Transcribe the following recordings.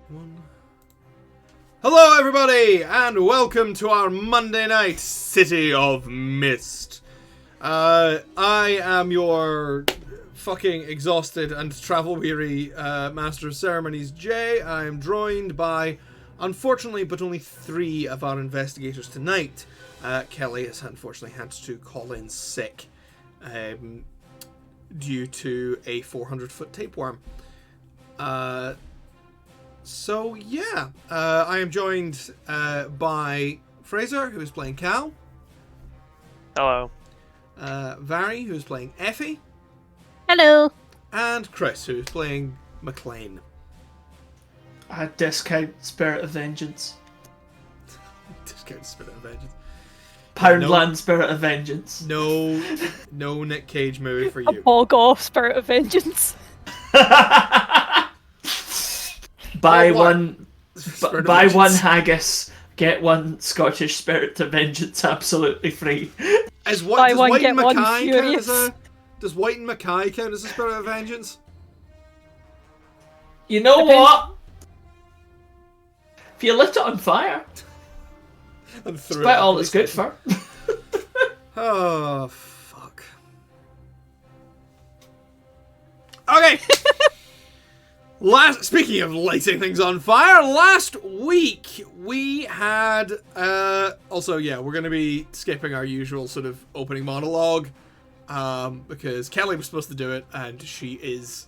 One. Hello, everybody, and welcome to our Monday night City of Mist. I am your fucking exhausted and travel-weary Master of Ceremonies, Jay. I am joined by, unfortunately, but only 3 of our investigators tonight. Kelly has unfortunately had to call in sick due to a 400-foot tapeworm. So yeah, I am joined by Fraser, who is playing Cal. Hello. Vary, who is playing Effie. Hello. And Chris, who is playing Maclean. I discount Spirit of Vengeance. Discount Spirit of Vengeance. Poundland Spirit of Vengeance. No Nick Cage movie for A you. bog off Spirit of Vengeance. Buy What? one haggis, get one Scottish Spirit of Vengeance absolutely free. Does Buy one, White get and one Mackay count as furious. Does White and Mackay count as a Spirit of Vengeance? You know Depends. what? If you lit it on fire, And it's threw about it all up. it's good for. Oh, fuck. Okay. Speaking of lighting things on fire, last week we had, also, yeah, we're going to be skipping our usual sort of opening monologue, because Kelly was supposed to do it, and she is,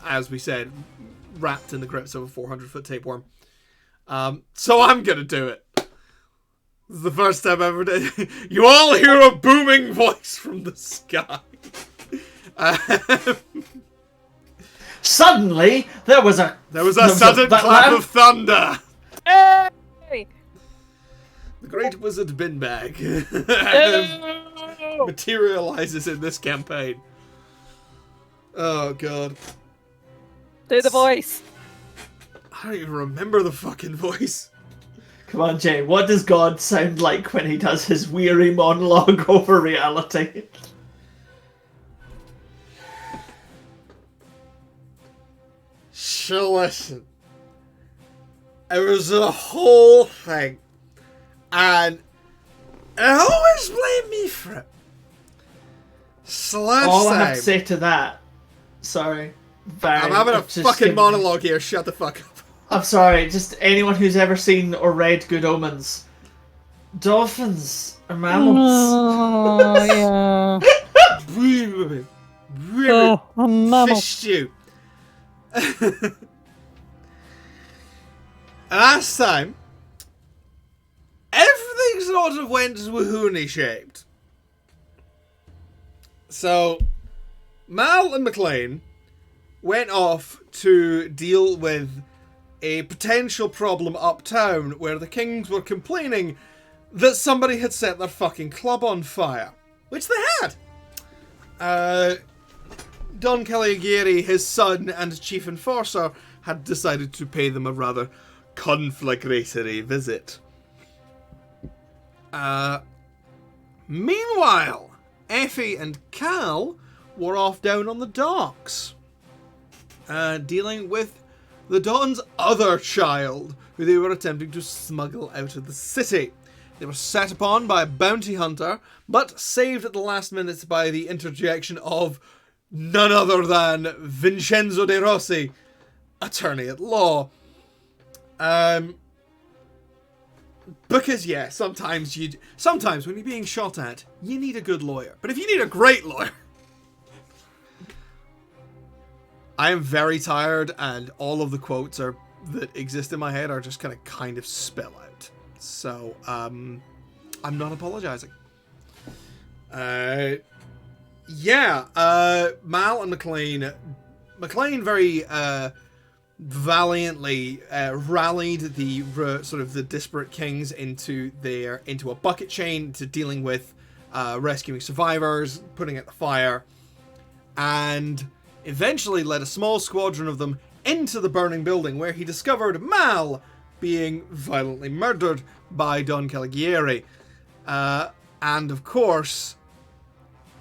as we said, wrapped in the grips of a 400-foot tapeworm. So I'm going to do it. This is the first time I ever did. You all hear a booming voice from the sky. Suddenly, there was a sudden clap of thunder. Hey! The great wizard Binbag Oh! materializes in this campaign. Oh god. Do the voice. I don't even remember the fucking voice. Come on, Jay. What does God sound like when he does his weary monologue over reality? So listen. It was a whole thing. And it always blamed me for it. So last All I time, have to say to that, sorry, Barry, I'm having a I've just fucking given- monologue here. Shut the fuck up. I'm sorry, just anyone who's ever seen or read Good Omens. Dolphins are mammals. Oh, yeah. Oh, a mammal. Fish stew. Last time, everything sort of went woohoony shaped. So, Mal and Maclean went off to deal with a potential problem uptown where the Kings were complaining that somebody had set their fucking club on fire. Which they had. Don Caligari, his son and chief enforcer, had decided to pay them a rather conflagratory visit. Meanwhile, Effie and Cal were off down on the docks, dealing with the Don's other child, who they were attempting to smuggle out of the city. They were set upon by a bounty hunter, but saved at the last minute by the interjection of none other than Vincenzo De Rossi, attorney at law. Because yeah, sometimes when you're being shot at, you need a good lawyer. But if you need a great lawyer, I am very tired, and all of the quotes that exist in my head are just gonna kind of spill out. So I'm not apologizing. Mal and Maclean very valiantly rallied the sort of the disparate kings into a bucket chain to dealing with rescuing survivors, putting out the fire, and eventually led a small squadron of them into the burning building, where he discovered Mal being violently murdered by Don Caligari, and of course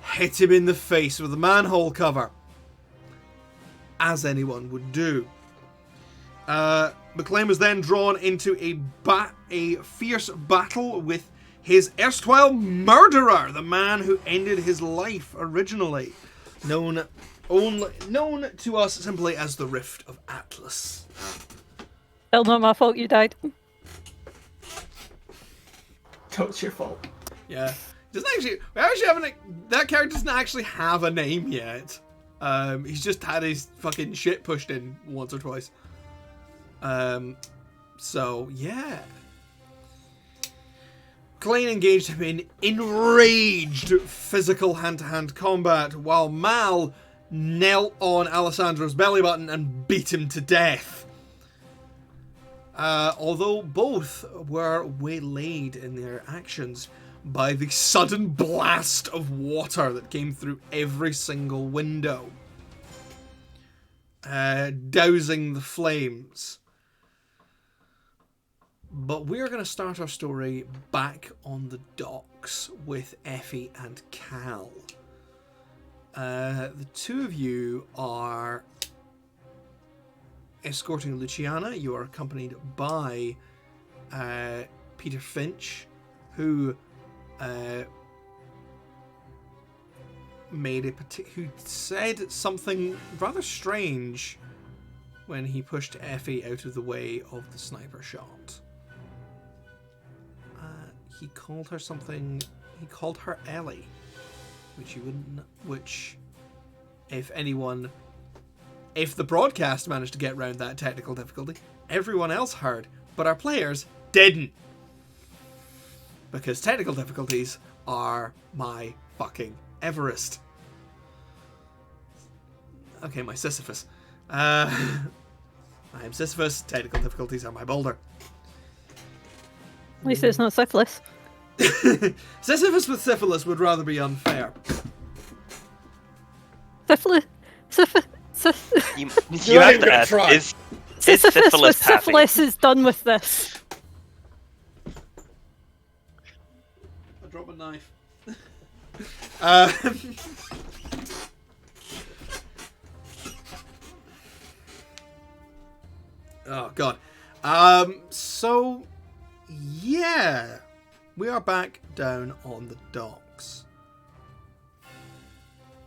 hit him in the face with a manhole cover, as anyone would do. Maclean was then drawn into a fierce battle with his erstwhile murderer, the man who ended his life originally, known to us simply as the Rift of Atlas. Still not my fault you died. It's your fault. Yeah. That character doesn't actually have a name yet. He's just had his fucking shit pushed in once or twice. So, yeah. Maclean engaged him in enraged physical hand-to-hand combat, while Mal knelt on Alessandro's belly button and beat him to death. Although both were waylaid in their actions by the sudden blast of water that came through every single window, dousing the flames. But we're going to start our story back on the docks with Effie and Cal. The two of you are escorting Luciana. You are accompanied by Peter Finch, who who said something rather strange when he pushed Effie out of the way of the sniper shot. He called her something. He called her Ellie, which, if the broadcast managed to get around that technical difficulty, everyone else heard, but our players didn't. Because technical difficulties are my fucking Everest. Okay, my Sisyphus. I am Sisyphus, technical difficulties are my boulder. At least it's not syphilis. Sisyphus with syphilis would rather be unfair. Syphilis. You have to ask, is Sisyphus with syphilis happy? syphilis is done with this. I dropped a knife. Oh god. So yeah, we are back down on the docks.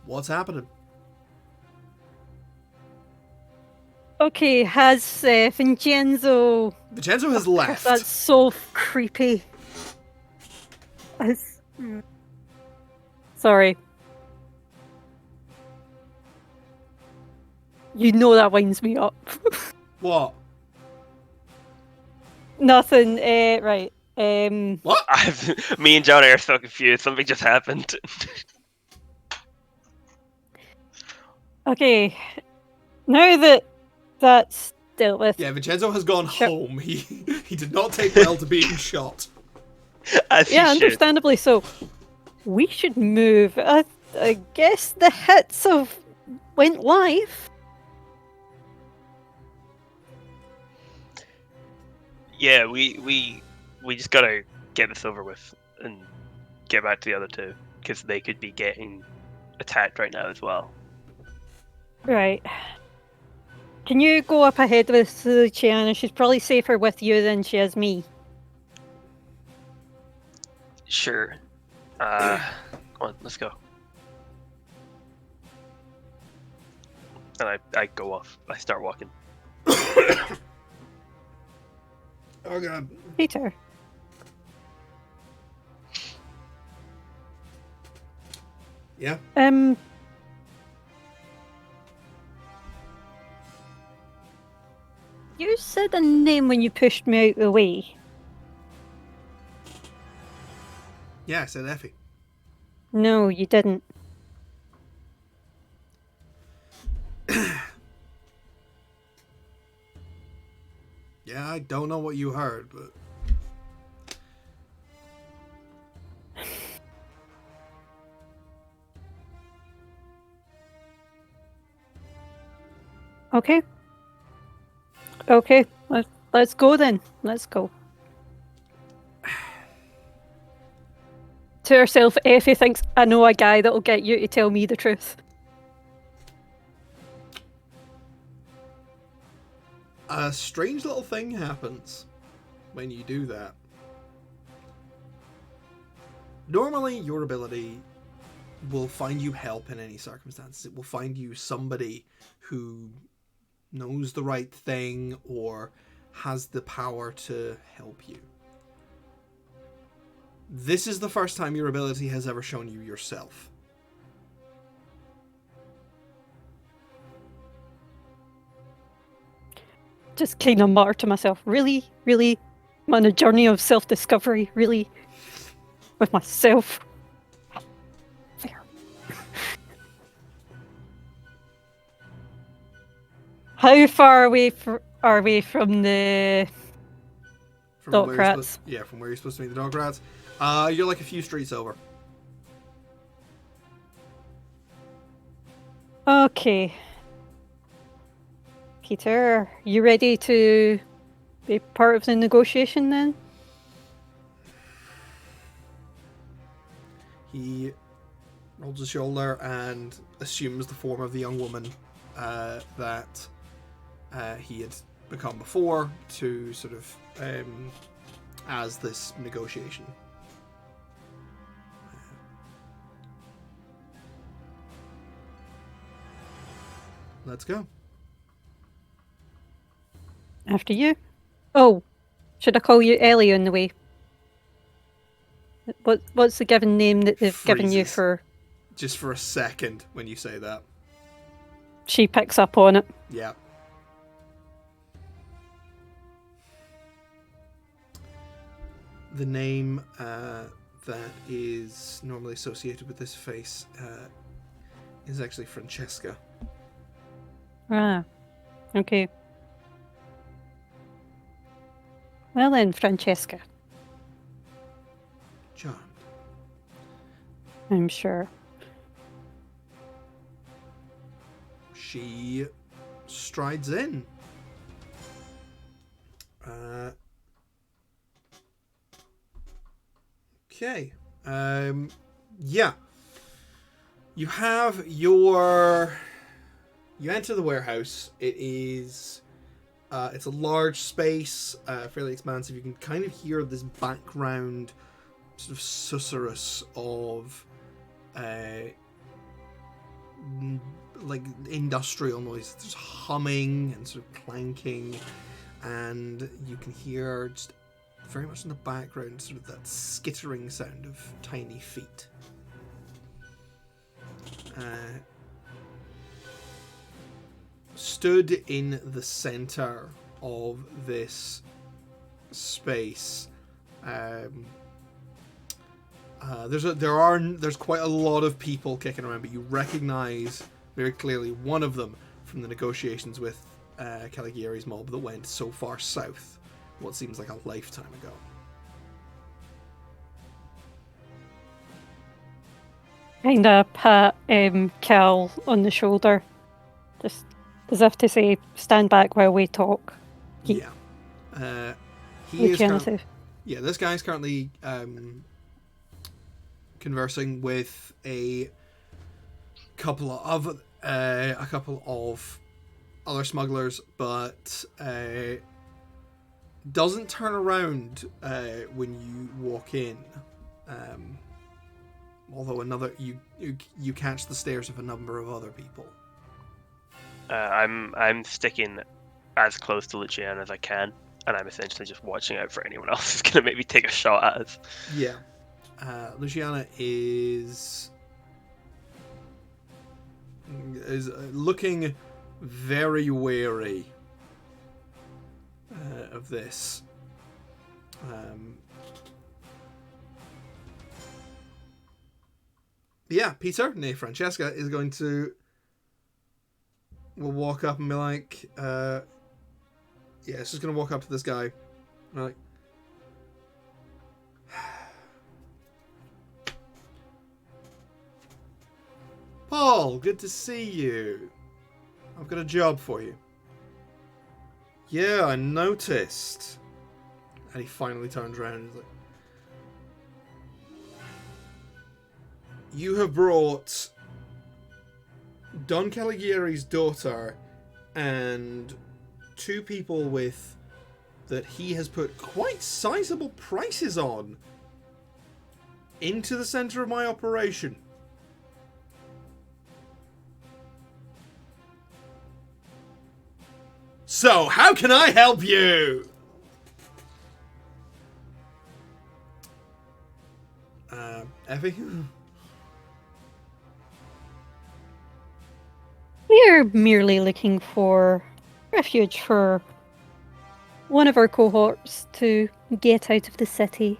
What's happening? Okay, has Vincenzo... Vincenzo has left. That's so creepy. Sorry. You know that winds me up. What? Nothing, right. What? Me and John are so confused. Something just happened. Okay. Now that that's dealt with... Yeah, Vincenzo has gone home. He did not take well to being shot. As Yeah, you should. understandably so. We should move. I guess the hits went live. Yeah, we just gotta get this over with and get back to the other two, because they could be getting attacked right now as well. Right. Can you go up ahead with Luciana? She's probably safer with you than she is me. Sure. Come on, let's go. And I go off. I start walking. Oh god. Peter. Yeah. You said a name when you pushed me out of the way. Yeah, I said Effie. No, you didn't. Yeah, I don't know what you heard, but... Okay. Okay, let's go then. Let's go. To herself, Effie thinks, I know a guy that'll get you to tell me the truth. a strange little thing happens when you do that. Normally, your ability will find you help in any circumstances. It will find you somebody who knows the right thing or has the power to help you. This is the first time your ability has ever shown you yourself. Just kind of mutter to myself, really, really, I'm on a journey of self-discovery, really, with myself. Fair. How far away are we from the From dog where you're rats? from where you're supposed to meet the dog rats. You're like a few streets over. Okay. Peter, you ready to be part of the negotiation then? He rolls his shoulder and assumes the form of the young woman that he had become before to sort of as this negotiation. Let's go. After you. Oh, should I call you Ellie on the way? What's the given name that they've given you Freezes. for... Just for a second when you say that. She picks up on it. Yeah. The name that is normally associated with this face is actually Francesca. Ah, okay. Well then, Francesca, Charmed. I'm sure. She strides in. Okay. Yeah. You have your... You enter the warehouse. It is... it's a large space, fairly expansive. You can kind of hear this background sort of susurrus of... like industrial noise. There's humming and sort of clanking, and you can hear just very much in the background sort of that skittering sound of tiny feet. Stood in the center of this space, there's quite a lot of people kicking around, but you recognize very clearly one of them from the negotiations with Caligari's mob that went so far south, what seems like a lifetime ago. Kinda pat Cal on the shoulder, just as if to say, stand back while we talk. Yeah. He is Luciana. Yeah, this guy's currently conversing with a couple of other smugglers, but doesn't turn around when you walk in. Although you catch the stares of a number of other people. I'm sticking as close to Luciana as I can, and I'm essentially just watching out for anyone else who's gonna maybe take a shot at us. Yeah. Luciana is looking very wary of this. Yeah, Peter, nay, Francesca, is going to... will walk up and be like, yeah, it's just going to walk up to this guy. Like, Paul, good to see you. I've got a job for you. Yeah, I noticed. And he finally turns around and is like, you have brought Don Caligari's daughter and two people with that he has put quite sizable prices on into the center of my operation. So, how can I help you? Effie? We're merely looking for refuge for one of our cohorts to get out of the city.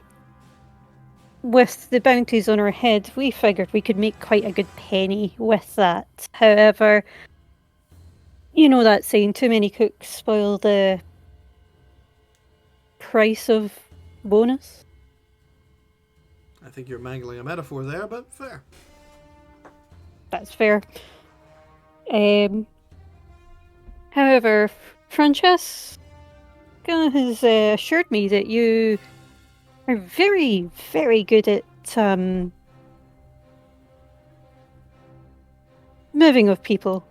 With the bounties on our head, we figured we could make quite a good penny with that. However, you know that saying, too many cooks spoil the price of bonus? I think you're mangling a metaphor there, but fair. That's fair. However, Francesca has assured me that you are very, very good at moving of people,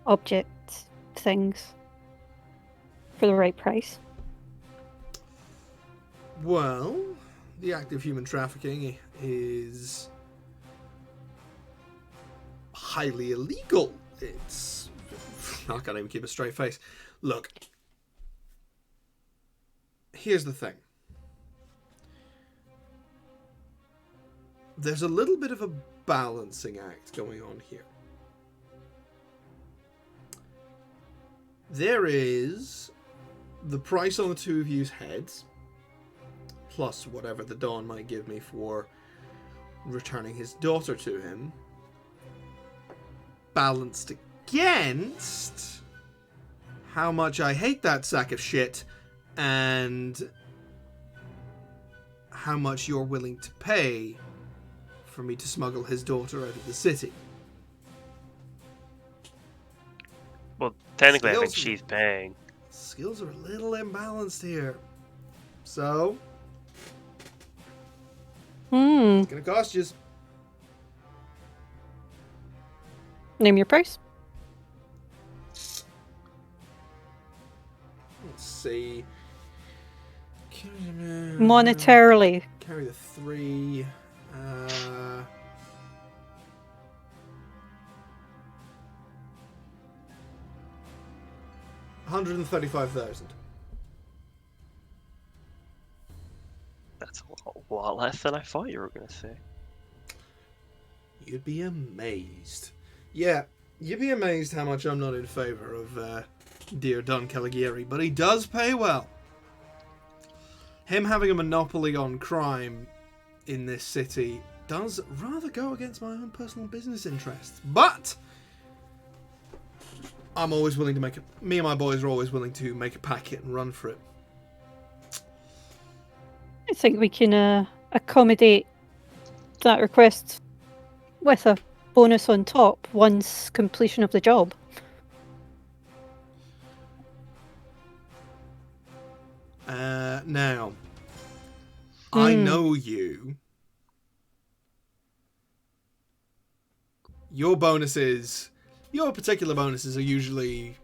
objects, things for the right price. Well, the act of human trafficking is highly illegal. It's... I can't even keep a straight face. Look, here's the thing. There's a little bit of a balancing act going on here. There is the price on the two of you's heads, plus whatever the Dawn might give me for returning his daughter to him, balanced against how much I hate that sack of shit and how much you're willing to pay for me to smuggle his daughter out of the city. Well, technically, I think Skills- she's paying. Skills are a little imbalanced here. So, it's gonna cost you. Name your price. Let's see. Monetarily. Carry the 3. 135,000. That's a lot less than I thought you were going to say. You'd be amazed. Yeah, you'd be amazed how much I'm not in favour of dear Don Caligari, but he does pay well. Him having a monopoly on crime in this city does rather go against my own personal business interests. But I'm always willing to me and my boys are always willing to make a packet and run for it. I think we can accommodate that request with a bonus on top once completion of the job. Now, I know you. Your particular bonuses are usually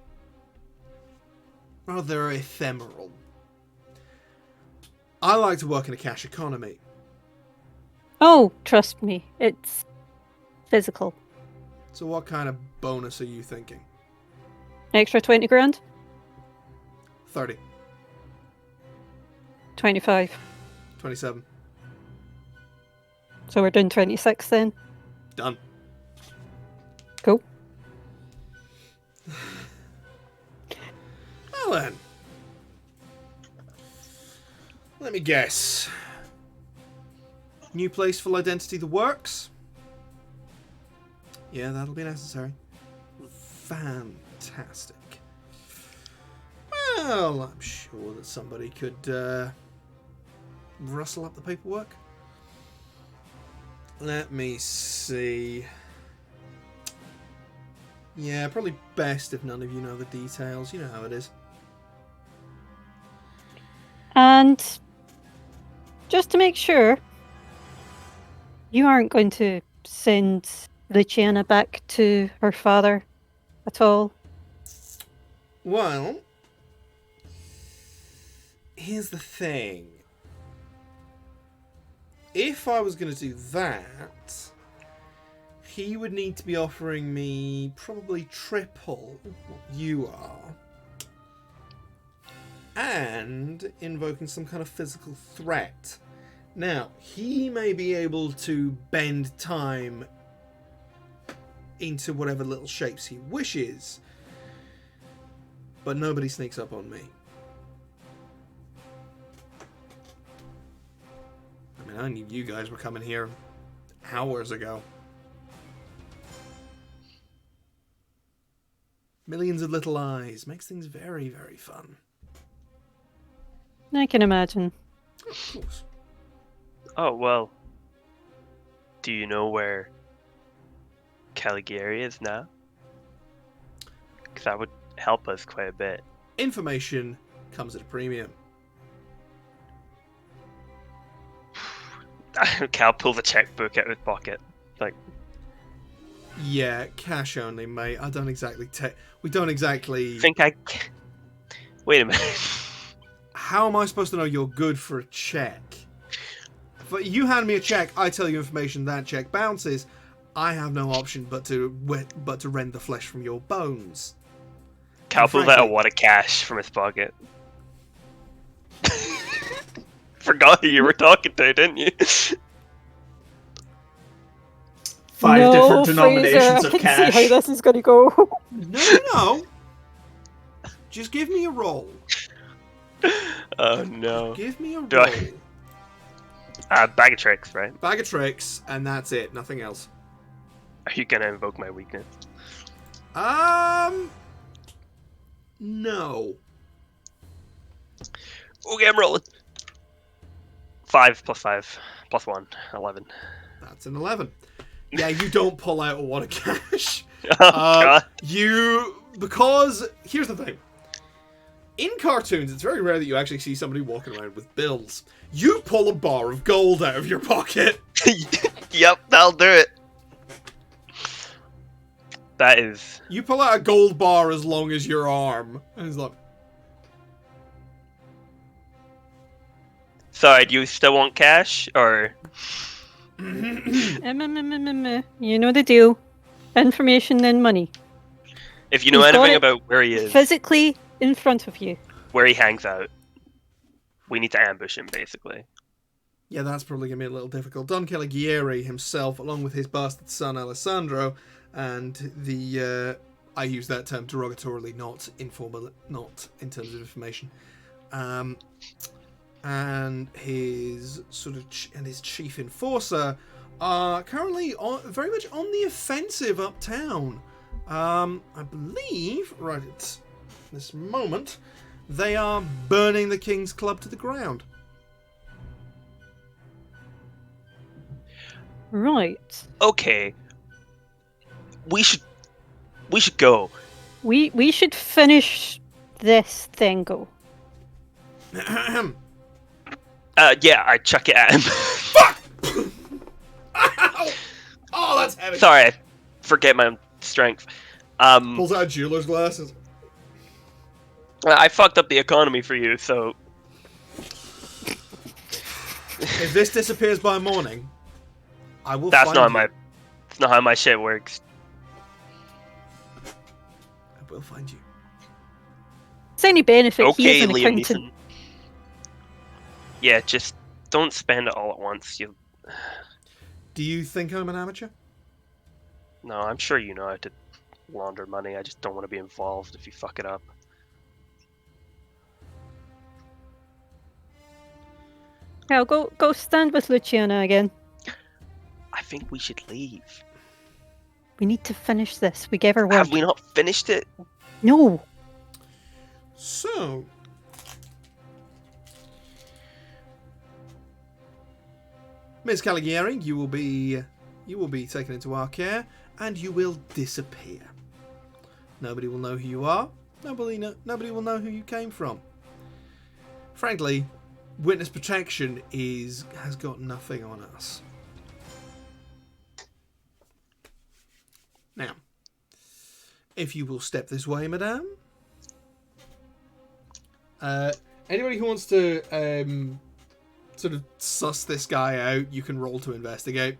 rather ephemeral. I like to work in a cash economy. Oh, trust me, it's physical. So what kind of bonus are you thinking? Extra 20 grand? 30. 25. 27. So we're doing 26 then? Done. Cool. Well then. Let me guess. New place, full identity, the works? Yeah, that'll be necessary. Fantastic. Well, I'm sure that somebody could rustle up the paperwork. Let me see. Yeah, probably best if none of you know the details. You know how it is. And just to make sure, you aren't going to send Luciana back to her father at all? Well, here's the thing. If I was going to do that, he would need to be offering me probably triple what you are. And invoking some kind of physical threat. Now, he may be able to bend time into whatever little shapes he wishes, but nobody sneaks up on me. I mean, I knew you guys were coming here hours ago. Millions of little eyes makes things very, very fun. I can imagine. Of course. Oh, well. Do you know where Caligari is now? Because that would help us quite a bit. Information comes at a premium. Cal pulls a checkbook out of his pocket. Like, Yeah, cash only, mate. I don't exactly we don't exactly... Wait a minute. How am I supposed to know you're good for a check? If you hand me a check, I tell you information, that check bounces. I have no option but to rend the flesh from your bones. Cal pulls out a wad of cash from his pocket. Forgot who you were talking to, didn't you? 5 different Fraser, denominations I of can cash. see how this is going to go. No. Just give me a roll. Oh no. Give me a Do roll. Bag of tricks, right? Bag of tricks, and that's it. Nothing else. Are you gonna invoke my weakness? No. Okay, I'm rolling. 5 plus 5 plus 1, 11. That's an 11. Yeah, you don't pull out a wad of cash. Oh, God. Because, here's the thing. In cartoons, it's very rare that you actually see somebody walking around with bills. You pull a bar of gold out of your pocket. Yep, that'll do it. That is... You pull out a gold bar as long as your arm. And it's like... Sorry, do you still want cash, or... You know the deal. Information, then money. If you know He's got anything it about where he is, physically in front of you. where he hangs out, we need to ambush him, basically. Yeah, that's probably going to be a little difficult. Don Caligari himself, along with his bastard son Alessandro, and the... I use that term derogatorily, not informal, not in terms of information. And his sort of his chief enforcer are currently very much on the offensive uptown. I believe, right at this moment, they are burning the King's Club to the ground. Right. Okay. We should go. We should finish this thing, go. Yeah, I chuck it at him. Fuck! Ow! Oh, that's heavy. Sorry, I forget my own strength. Pulls out a jeweler's glasses. I fucked up the economy for you, so... If this disappears by morning, I will That's find not you. my... That's not how my shit works. I will find you. It's any benefit, he Okay, is an Liam accountant. Neeson. Yeah, just don't spend it all at once. Do you think I'm an amateur? No, I'm sure you know how to launder money. I just don't want to be involved if you fuck it up. Yeah, go stand with Luciana again. I think we should leave. We need to finish this. We gave her word. Have we not finished it? No. So, Miss Caligari, you will be taken into our care, and you will disappear. Nobody will know who you are. Nobody will know who you came from. Frankly, witness protection has got nothing on us. Now, if you will step this way, madame. Anybody who wants to sort of suss this guy out, you can roll to investigate.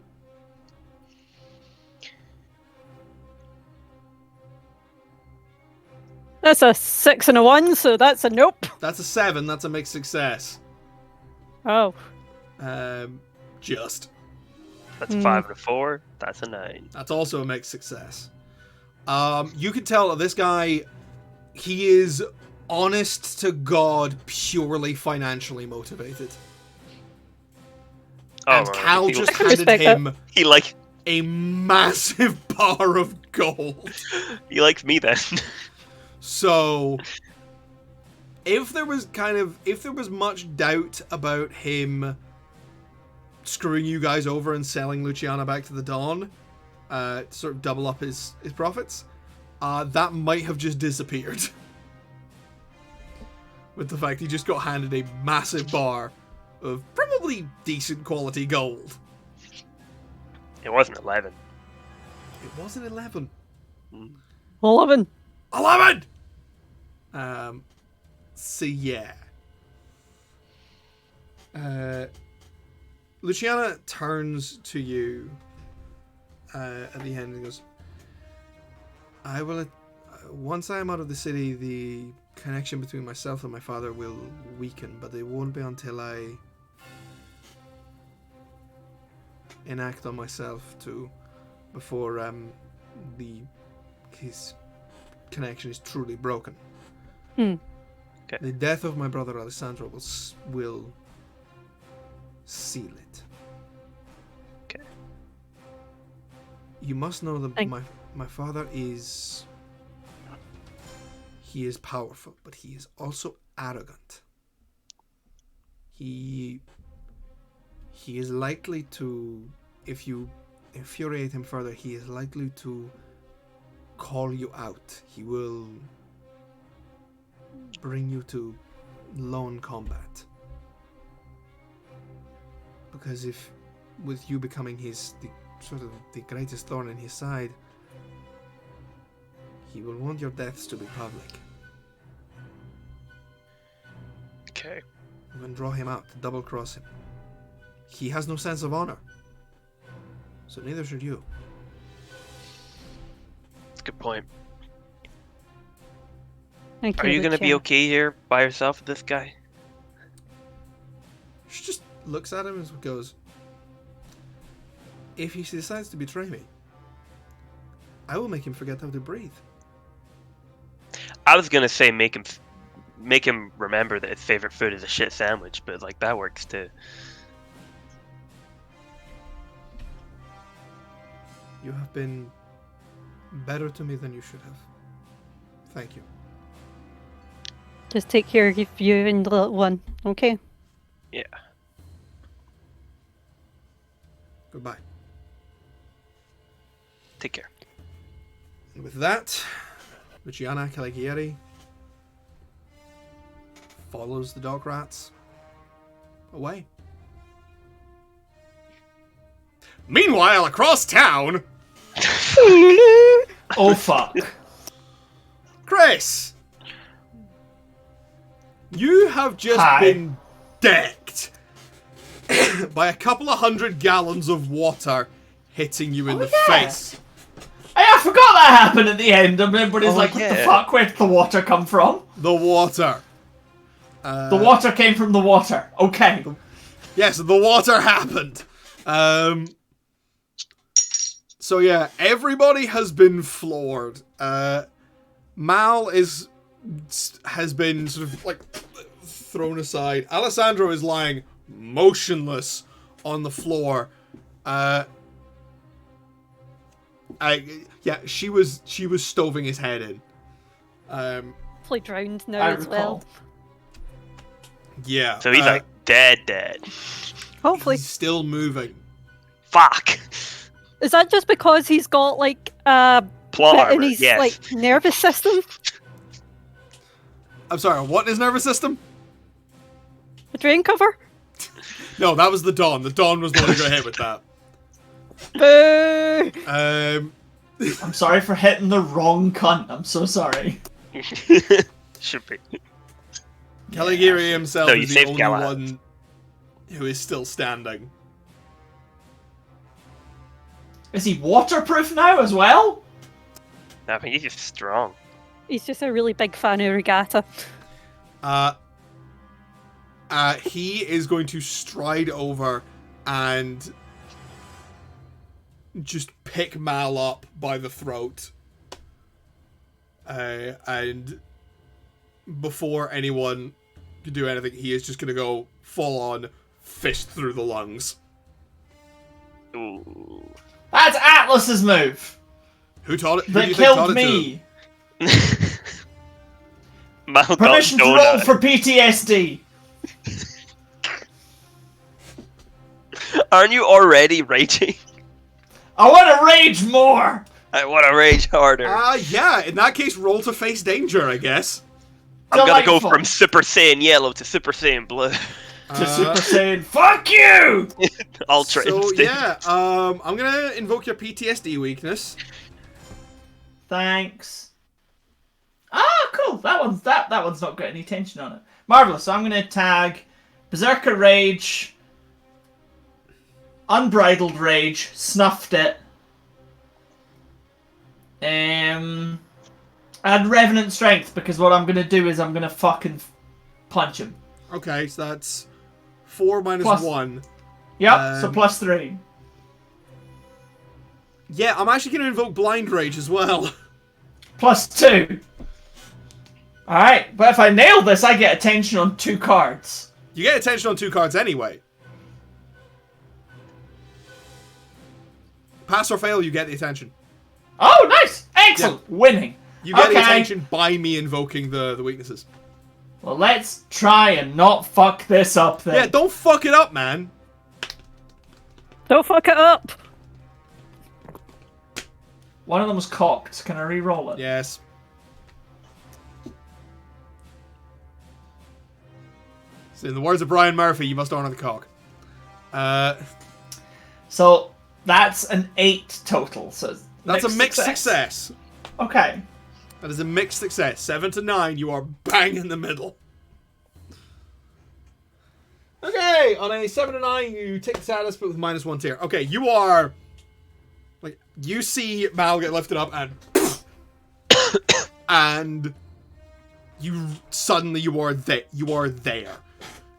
That's a 6 and a 1, so that's a nope. That's a 7. That's a mixed success. Oh. Just. That's a 5 and a 4. That's a 9. That's also a mixed success. You can tell that this guy, he is honest to God, purely financially motivated. And right. Cal just I can handed respect him He like a massive bar of gold. he likes me then. So, if there was much doubt about him screwing you guys over and selling Luciana back to the Dawn, to sort of double up his profits, that might have just disappeared. With the fact he just got handed a massive bar of probably decent quality gold. It wasn't 11. It wasn't 11. 11. 11! So yeah. Luciana turns to you at the end and goes, I will, once I am out of the city, the connection between myself and my father will weaken, but it won't be until I enact on myself before his connection is truly broken. Hmm. Okay. The death of my brother Alessandro will seal it. Okay. You must know that my father is powerful, but he is also arrogant. He is likely to, if you infuriate him further, he is likely to call you out. He will bring you to lone combat. Because if, with you becoming the greatest thorn in his side, he will want your deaths to be public. Okay. You can draw him out, double cross him. He has no sense of honor. So neither should you. That's a good point. Thank Are you gonna be Luciana. okay here by yourself with this guy? She just looks at him and goes, if he decides to betray me, I will make him forget how to breathe. I was gonna say make him remember that his favorite food is a shit sandwich, but like that works too. You have been better to me than you should have. Thank you. Just take care of you and the little one, okay? Yeah. Goodbye. Take care. And with that, Luciana Caligieri follows the dog rats away. Meanwhile, across town, Oh fuck. Chris, you have just Hi. been decked by a couple of 100 gallons of water hitting you in the yeah. face. Hey, I forgot that happened at the end. And everybody's Oh, like, what the yeah. fuck? Where did the water come from? The water. The water came from the water. Okay. Yes, the water happened. So yeah, everybody has been floored. Mal has been sort of like thrown aside. Alessandro is lying motionless on the floor. She was stoving his head in. Hopefully drowned now I as well. recall. Yeah. So he's like dead. Hopefully. he's still moving. Fuck. Is that just because he's got like Plot bit armor. in his Yes. like nervous system? I'm sorry, what is nervous system? A drain cover? No, that was the Dawn. The Dawn was the one who got hit with that. Boo! I'm sorry for hitting the wrong cunt. I'm so sorry. Should be. Caligari himself No, you is the saved only Galahad. one who is still standing. Is he waterproof now as well? I think he's just strong. He's just a really big fan of regatta. He is going to stride over and just pick Mal up by the throat. And before anyone can do anything, he is just going to go full on fist through the lungs. Ooh. That's Atlas's move. Who taught it? Who do That you think taught killed it to him? me. Mal got Permission to roll donut. for PTSD. Aren't you already raging? I want to rage more. I want to rage harder. Yeah, in that case, roll to face danger, I guess. I'm gonna go Delightful. from Super Saiyan Yellow to Super Saiyan Blue. To Super Saiyan, fuck you! Ultra So, Instinct. yeah, I'm gonna invoke your PTSD weakness. Thanks. Ah, cool. That one's not got any tension on it. Marvelous. So I'm gonna tag Berserker Rage, Unbridled Rage, Snuffed It, and Revenant Strength, because what I'm gonna do is I'm gonna fucking punch him. Okay, so that's 4 minus Plus- 1. Yep. So +3. Yeah, I'm actually gonna invoke Blind Rage as well. +2. Alright, but if I nail this, I get attention on 2 cards. You get attention on 2 cards anyway. Pass or fail, you get the attention. Oh, nice! Excellent! Winning. You get the Okay. attention by me invoking the weaknesses. Well, let's try and not fuck this up then. Yeah, don't fuck it up, man. Don't fuck it up! One of them was cocked. Can I re-roll it? Yes. So in the words of Brian Murphy, you must honor the cock. So that's an 8 total. So That's a mixed success. Okay. That is a mixed success. 7 to 9, you are bang in the middle. Okay, on a 7 to 9, you take the status, but with -1 tier. Okay, you are... Like, you see Mal get lifted up and... and... You suddenly, you are there.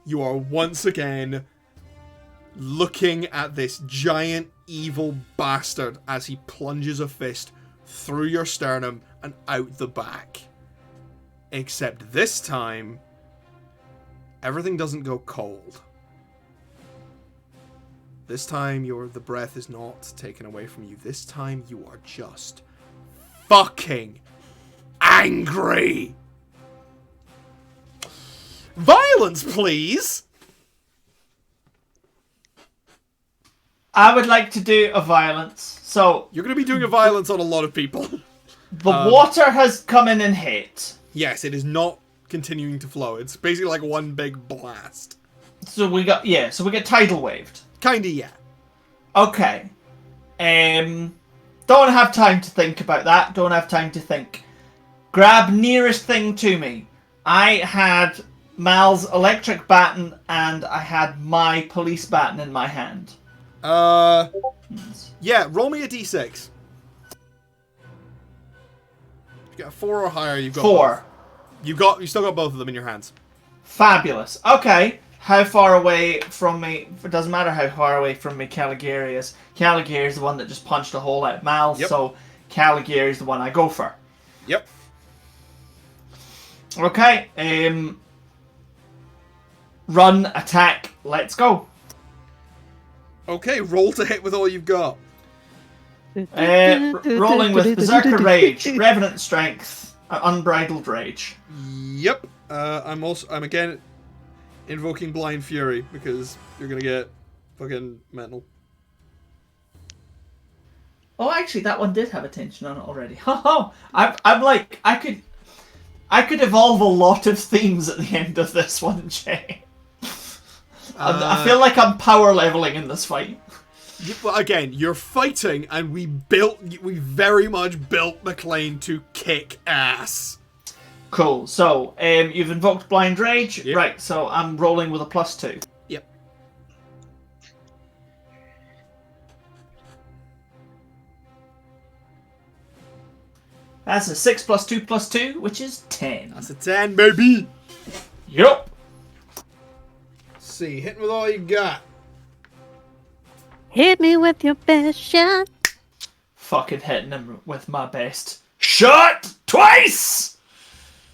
You are once again looking at this giant evil bastard as he plunges a fist through your sternum and out the back. Except this time, everything doesn't go cold. This time, the breath is not taken away from you. This time, you are just fucking angry. Violence, please. I would like to do a violence. So You're going to be doing a violence on a lot of people. the water has come in and hit. Yes, it is not continuing to flow. It's basically like one big blast. So we got tidal waved. Kinda, yeah. Okay. Don't have time to think about that. Don't have time to think. Grab nearest thing to me. I had Mal's electric baton and I had my police baton in my hand. Yeah, roll me a d6. If you get a 4 or higher, you've got 4. both. You still got both of them in your hands. Fabulous. Okay. How far away from me? It doesn't matter how far away from me Caligari is. Caligari is the one that just punched a hole out of Mal, Yep. so Caligari is the one I go for. Yep. Okay. Run, attack, let's go. Okay, roll to hit with all you've got. Rolling with Berserker Rage, Revenant Strength, Unbridled Rage. Yep. I'm again invoking Blind Fury because you're gonna get fucking mental. Oh, actually, that one did have attention on it already. I'm like, I could evolve a lot of themes at the end of this one, Jay. I feel like I'm power leveling in this fight. Well, again, you're fighting, and we very much built Maclean to kick ass. Cool. So, you've invoked Blind Rage. Yep. Right, so I'm rolling with a +2. Yep. That's a 6 + 2 + 2, which is 10. That's a 10, baby. Yup. See, hit with all you got. Hit me with your best shot. Fucking hitting him with my best shot twice.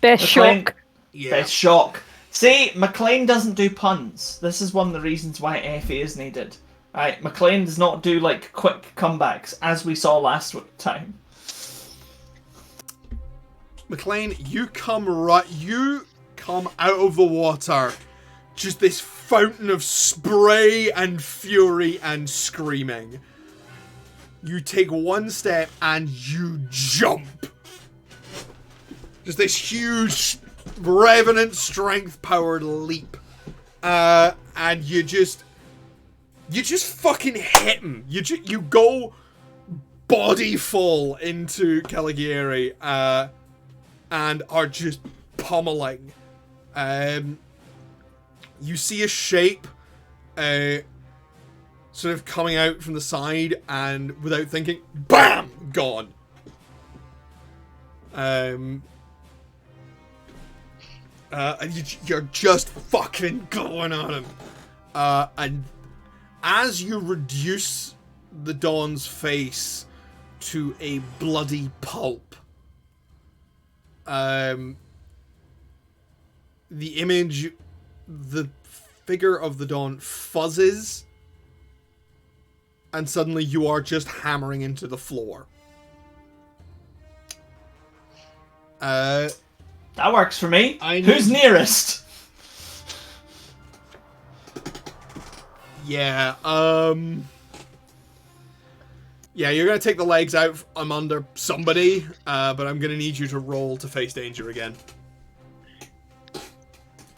Best Maclean- shock. Yeah. Best shock. See, Maclean doesn't do puns. This is one of the reasons why Effie is needed. Right, Maclean does not do like quick comebacks, as we saw last time. Maclean, you come out of the water. Just this fountain of spray and fury and screaming. You take one step and you jump. Just this huge revenant strength powered leap. And you just fucking hit him. You go body full into Caligari, and are just pummeling. You see a shape sort of coming out from the side, and without thinking, BAM! Gone. And you're just fucking going on him. And as you reduce the Dawn's face to a bloody pulp, the image, the figure of the Dawn fuzzes, and suddenly you are just hammering into the floor. That works for me. Who's nearest? Yeah, yeah, you're gonna take the legs out from under somebody, but I'm gonna need you to roll to face danger again.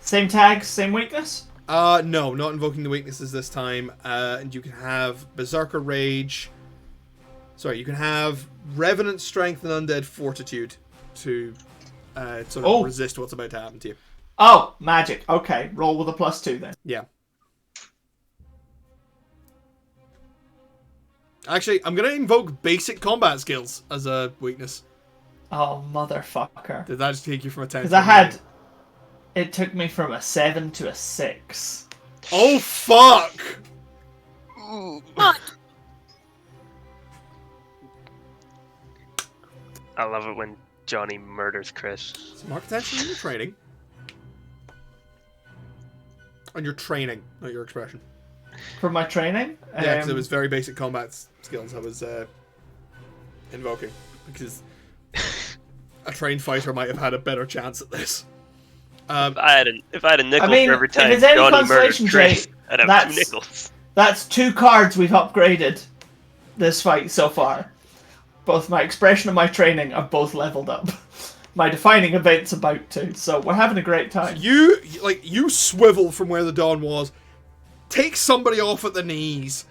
Same tags, same weakness? No, not invoking the weaknesses this time. And you can have Berserker Rage. Sorry, you can have Revenant Strength and Undead Fortitude to sort of resist what's about to happen to you. Oh, magic. Okay, roll with a +2 then. Yeah. Actually, I'm gonna invoke basic combat skills as a weakness. Oh, motherfucker. Did that just take you from a 10? Because it took me from a 7 to a 6. Oh, fuck! I love it when Johnny murders Chris. Some architecture in your training. On your training, not your expression. For my training? Yeah, because it was very basic combat skills I was invoking. Because a trained fighter might have had a better chance at this. If I had a nickel I mean, for every time if it's any Johnny murdered consolation, Chris, Jay, I'd have that's- 2 nickels. That's 2 cards we've upgraded this fight so far. Both my expression and my training are both leveled up. My defining event's about to, so we're having a great time. You swivel from where the Dawn was, take somebody off at the knees,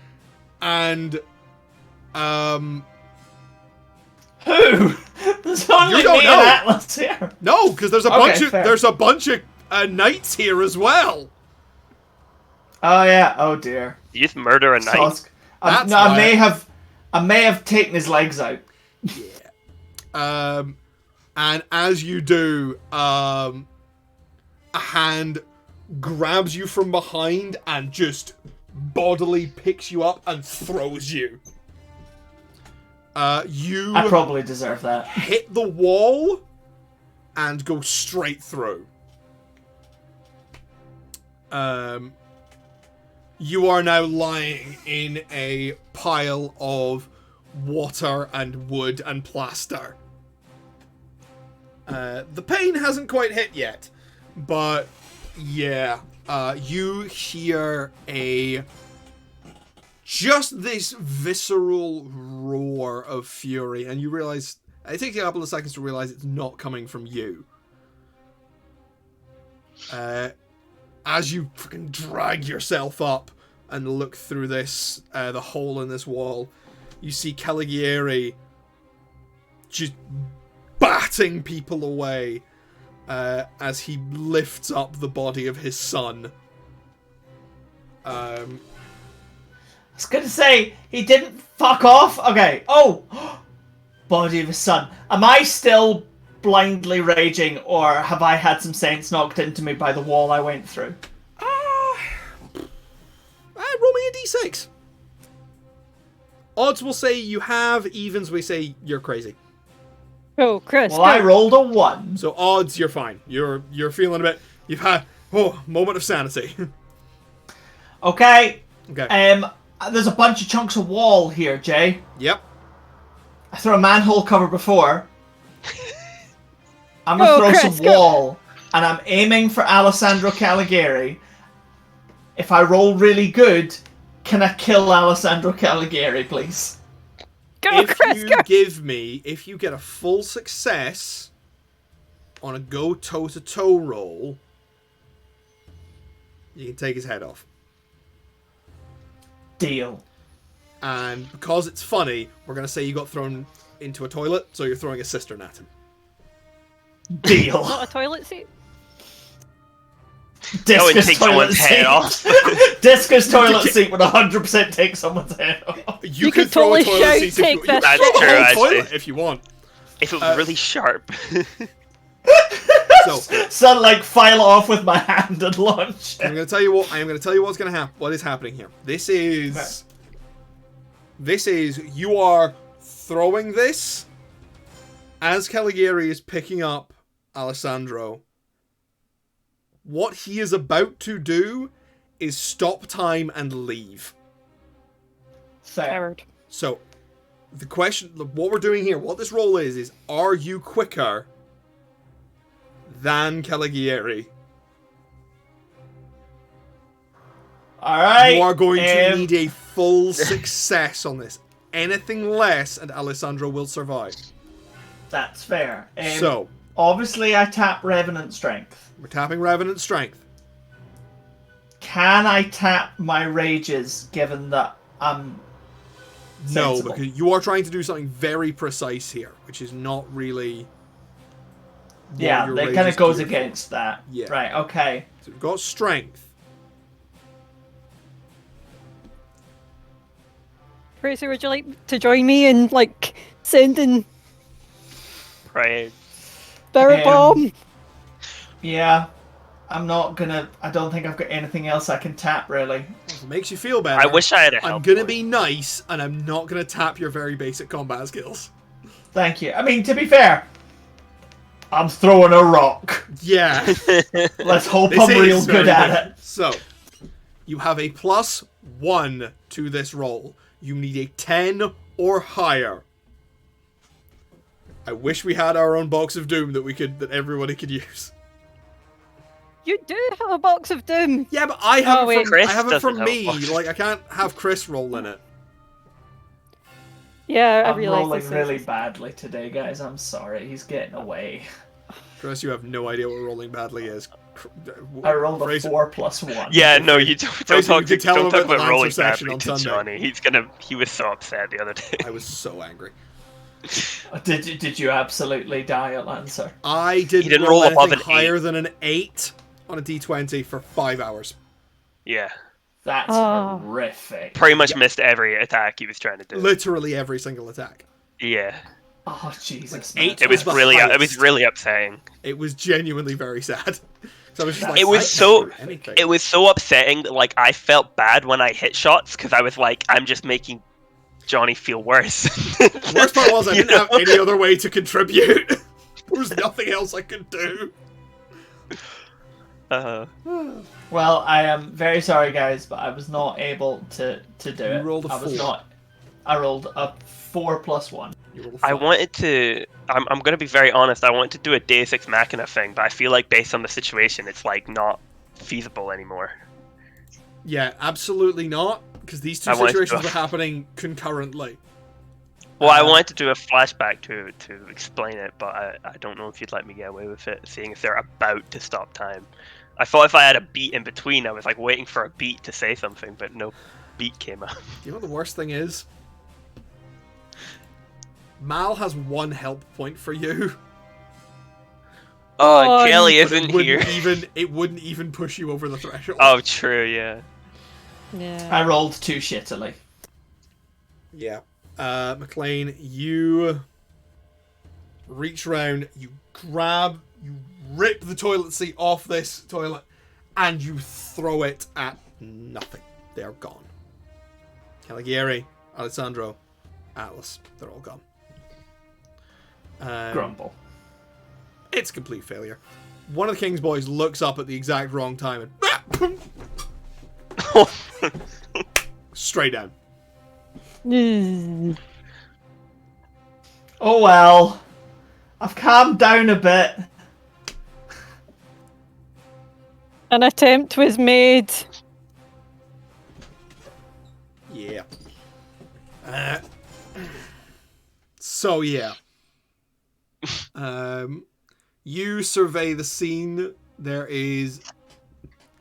and Who? There's only You don't me know. and Atlas here. no, because there's fair. a bunch of knights here as well. Oh yeah. Oh dear. You'd murder a knight. Sosk. That's I why- may have taken his legs out. And as you do, a hand grabs you from behind and just bodily picks you up and throws you. You I probably deserve that. hit the wall and go straight through. You are now lying in a pile of water and wood and plaster. The pain hasn't quite hit yet, but yeah, you hear just this visceral roar of fury, and you realize, it takes you a couple of seconds to realize it's not coming from you. As you fucking drag yourself up and look through this, the hole in this wall, you see Caligari just batting people away. as he lifts up the body of his son. I was gonna say, he didn't fuck off. Okay. Oh! Body of his son. Am I still blindly raging, or have I had some sense knocked into me by the wall I went through? Roll me a d6. Odds will say you have, evens we say you're crazy. Oh, Chris. Well, go. I rolled a 1. So odds, you're fine. You're feeling a bit. You've had moment of sanity. Okay. Okay. There's a bunch of chunks of wall here, Jay. Yep. I threw a manhole cover before. I'm gonna Go, throw Chris, some go. wall, and I'm aiming for Alessandro Caligari. If I roll really good, can I kill Alessandro Caligari, please? Go, If Chris, you go. if you get a full success on a go toe-to-toe roll, you can take his head off. Deal. And because it's funny, we're going to say you got thrown into a toilet, so you're throwing a cistern at him. Deal. Not a toilet seat. That would Discus take toilet someone's seat. head off. Discus toilet seat would 100% take someone's head off. You could throw a totally toilet shout, seat "Take if you, this you can shit." throw the That's whole true, toilet actually. if you want. If it was really sharp. So So like file it off with my hand and launch I'm it. going to tell you what what's going to happen. What is happening here? This is you are throwing this as Caligari is picking up Alessandro. What he is about to do is stop time and leave. Fair. Coward. So, the question, what we're doing here, what this roll is are you quicker than Caligari? Alright. You are going to need a full success on this. Anything less, and Alessandro will survive. That's fair. So, Obviously I tap Revenant Strength. we're tapping Revenant Strength. Can I tap my rages given that I'm No, sensible? because you are trying to do something very precise here, which is not really... what Yeah, your that rage kind is of goes geared for. against that. Yeah. Right, okay. So we've got Strength. Fraser, would you like to join me in, like, sending Right. Spirit Bomb? Yeah. I don't think I've got anything else I can tap, really. If it makes you feel better. I wish I had a I'm help. gonna be nice, and I'm not gonna tap your very basic combat skills. Thank you. I mean, to be fair, I'm throwing a rock. Yeah. Let's hope This I'm is real very good at it. So, you have a +1 to this roll. You need a 10 or higher. I wish we had our own box of doom that everybody could use. You do have a box of doom. Yeah, but I have wait. it from, Chris I have it from doesn't have me. a box. Like, I can't have Chris roll in it. Yeah, I I'm realised rolling this. really badly today, guys. I'm sorry. He's getting away. Chris, you have no idea what rolling badly is. I rolled a Fraser- 4 + 1. Yeah, no, you don't Fraser, talk, you could tell don't him talk about the about rolling Lancer section badly on to Sunday. Johnny. He was so upset the other day. I was so angry. Did you absolutely die at Lancer? I didn't, He didn't roll roll above anything an 8. higher than an 8 on a d20 for 5 hours. Yeah. That's Oh. horrific. Pretty much missed every attack he was trying to do. Literally every single attack. Yeah. Oh Jesus! Like, 8 It was the really highest. upsetting. It was genuinely very sad. So I was just like, It was I can't so- do anything. It was so upsetting that like I felt bad when I hit shots because I was like, I'm just making Johnny feel worse. The worst part was I You didn't have know? any other way to contribute. There was nothing else I could do. Well, I am very sorry, guys, but I was not able to do it. rolled a I was 4. not. I rolled a 4 + 1. You rolled a I 5. wanted to. I'm gonna be very honest. I wanted to do a Deus Ex Machina thing, but I feel like based on the situation, it's like not feasible anymore. Yeah, absolutely not. Because these two I wanted to situations go- were happening concurrently. Well, I Uh, wanted to do a flashback to explain it, but I don't know if you'd let me get away with it, seeing as they're about to stop time. I thought if I had a beat in between, I was like waiting for a beat to say something, but no beat came up. You know what the worst thing is? Mal has 1 help point for you. Oh, Jelly But isn't here. it wouldn't even push you over the threshold. Oh, true, yeah. Yeah. I rolled too shittily. Yeah. Maclean, you reach round, you rip the toilet seat off this toilet, and you throw it at nothing. They're gone. Caligari, Alessandro, Atlas, they're all gone. Grumble. It's a complete failure. One of the King's boys looks up at the exact wrong time and straight down. Oh well. I've calmed down a bit. An attempt was made. Yeah. So yeah. You survey the scene. The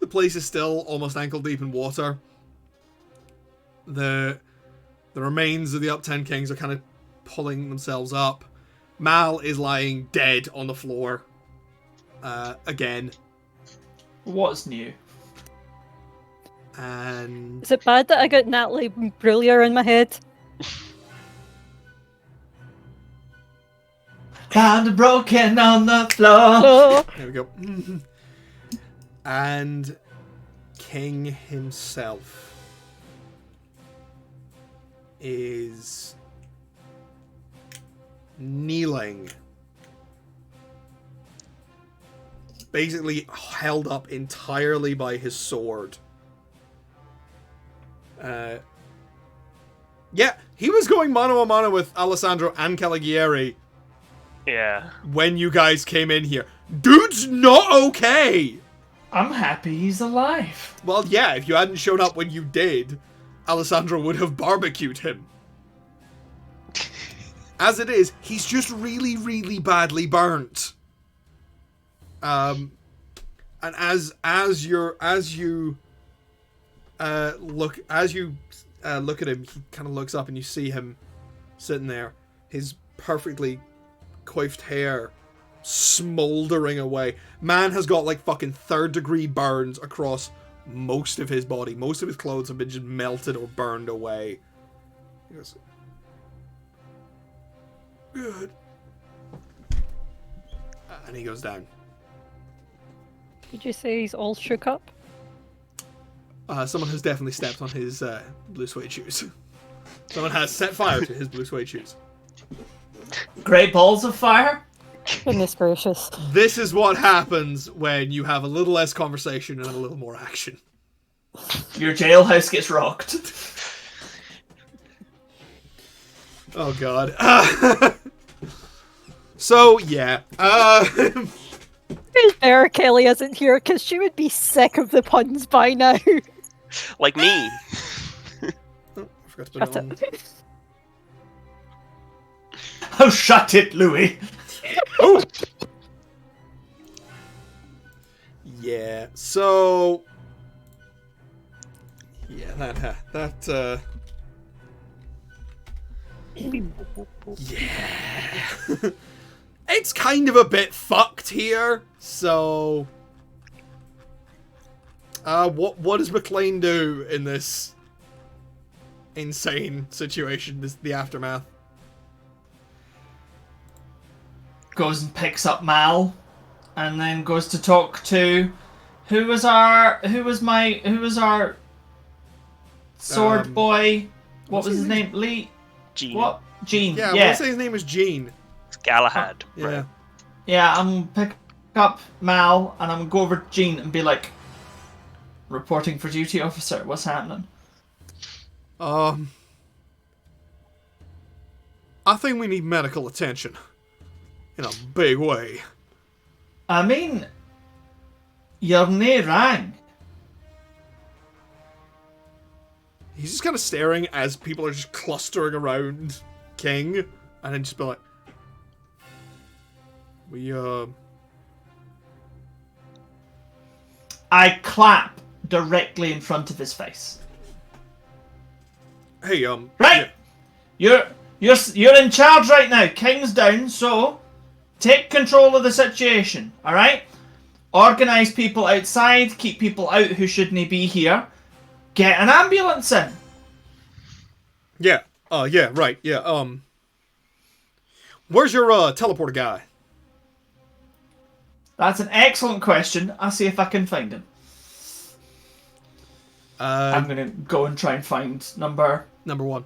place is still almost ankle deep in water. The remains of the up 10 kings are kind of pulling themselves up. Mal is lying dead on the floor. Again. What's new? And Is it bad that I got Natalie Brullier in my head? Kind broken on the floor. Oh, there we go. And King himself is kneeling, basically held up entirely by his sword. Yeah, he was going mano a mano with Alessandro and Caligari Yeah. when you guys came in here. Dude's not okay! I'm happy he's alive. Well, yeah, if you hadn't shown up when you did, Alessandro would have barbecued him. As it is, he's just really, really badly burnt. And as you look at him, he kind of looks up and you see him sitting there, his perfectly coiffed hair smoldering away. Man has got like fucking 3rd-degree burns across most of his body. Most of his clothes have been just melted or burned away. He goes, good. And he goes down. did you say he's all shook up? Someone has definitely stepped on his blue suede shoes. Someone has set fire to his blue suede shoes. Great balls of fire. Goodness gracious. This is what happens when you have a little less conversation and a little more action. Your jailhouse gets rocked. Oh god. So yeah. It's better Kelly isn't here because she would be sick of the puns by now. Like me. Oh, I forgot to put Shut it on. up. Oh, shut it, Louis. Oh. Yeah. So. Yeah, that. Yeah. It's kind of a bit fucked here. So. What does Maclean do in this insane situation? The aftermath. Goes and picks up Mal, and then goes to talk to who was our sword boy? What was his name? Lee? Gene. What? Gene. Yeah, I Yeah. want to say his name was Gene. It's Galahad. Yeah. Right. Yeah, I'm gonna pick up Mal, and I'm gonna go over to Gene and be like, reporting for duty, officer. What's happening? I think we need medical attention. In a big way. I mean, you're nae wrong. He's just kind of staring as people are just clustering around King, and then just be like, I clap directly in front of his face. hey, Right, you're in charge right now. King's down, so take control of the situation, alright? Organise people outside, keep people out who shouldn't be here. Get an ambulance in. Yeah. Yeah, right. Yeah, where's your, teleporter guy? That's an excellent question. I'll see if I can find him. I'm gonna go and try and find number 1.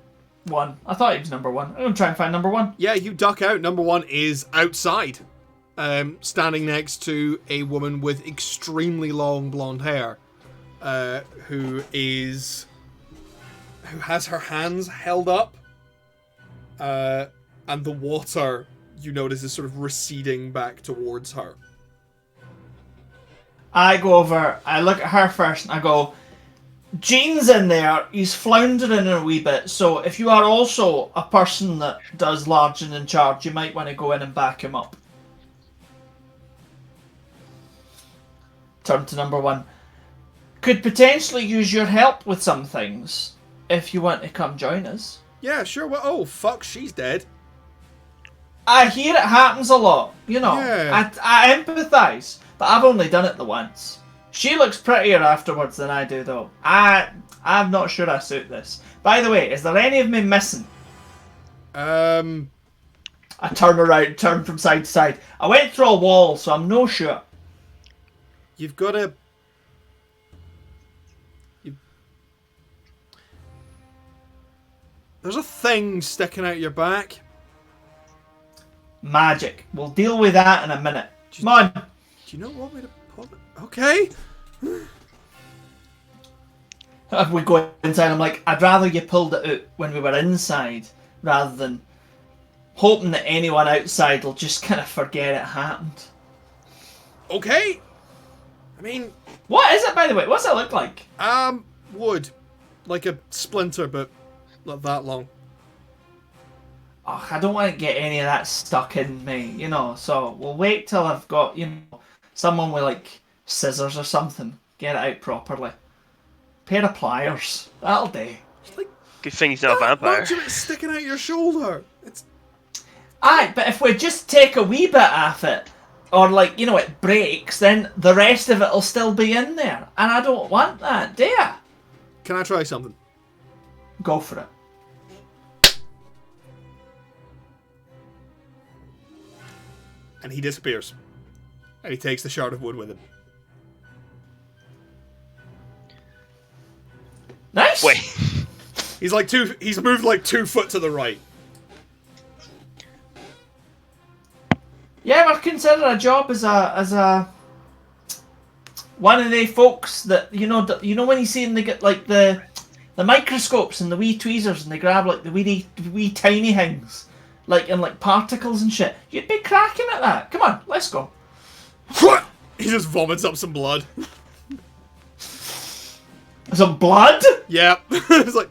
I thought he was number 1. I'm gonna try and find number 1. Yeah, you duck out. Number 1 is outside, standing next to a woman with extremely long blonde hair, who has her hands held up, and the water, you notice, is sort of receding back towards her. I go over, I look at her first, and I go, Gene's in there, he's floundering a wee bit, so if you are also a person that does large and in charge, you might want to go in and back him up. Turn to number 1. Could potentially use your help with some things, if you want to come join us. Yeah, sure. Well, oh, fuck, she's dead. I hear it happens a lot, you know. Yeah. I empathise, but I've only done it the once. She looks prettier afterwards than I do, though. I'm not sure I suit this. By the way, is there any of me missing? I turn around, turn from side to side. I went through a wall, so I'm no sure. You've got to... There's a thing sticking out your back. Magic. We'll deal with that in a minute. Come on. Do you not want me to pull it? Okay. If we go inside, I'm like, I'd rather you pulled it out when we were inside, rather than hoping that anyone outside will just kind of forget it happened. Okay. I mean... What is it, by the way? What's it look like? Wood. Like a splinter, but not that long. Oh, I don't want to get any of that stuck in me, you know, so we'll wait till I've got, you know, someone with, like, scissors or something. Get it out properly. Pair of pliers. That'll do. Like, Good thing he's not a vampire. much of it's sticking out your shoulder. It's... Aye, but if we just take a wee bit off it, or, like, you know, it breaks, then the rest of it will still be in there. And I don't want that, do ya? Can I try something? Go for it. And he disappears. And he takes the shard of wood with him. Nice! Wait. He's moved like 2 foot to the right. You ever consider a job as a one of the folks that you know when you see them, they get like the microscopes and the wee tweezers and they grab like the wee tiny things, like in like particles and shit. You'd be cracking at that. Come on, let's go. He just vomits up some blood. Some blood? Yep. It's like,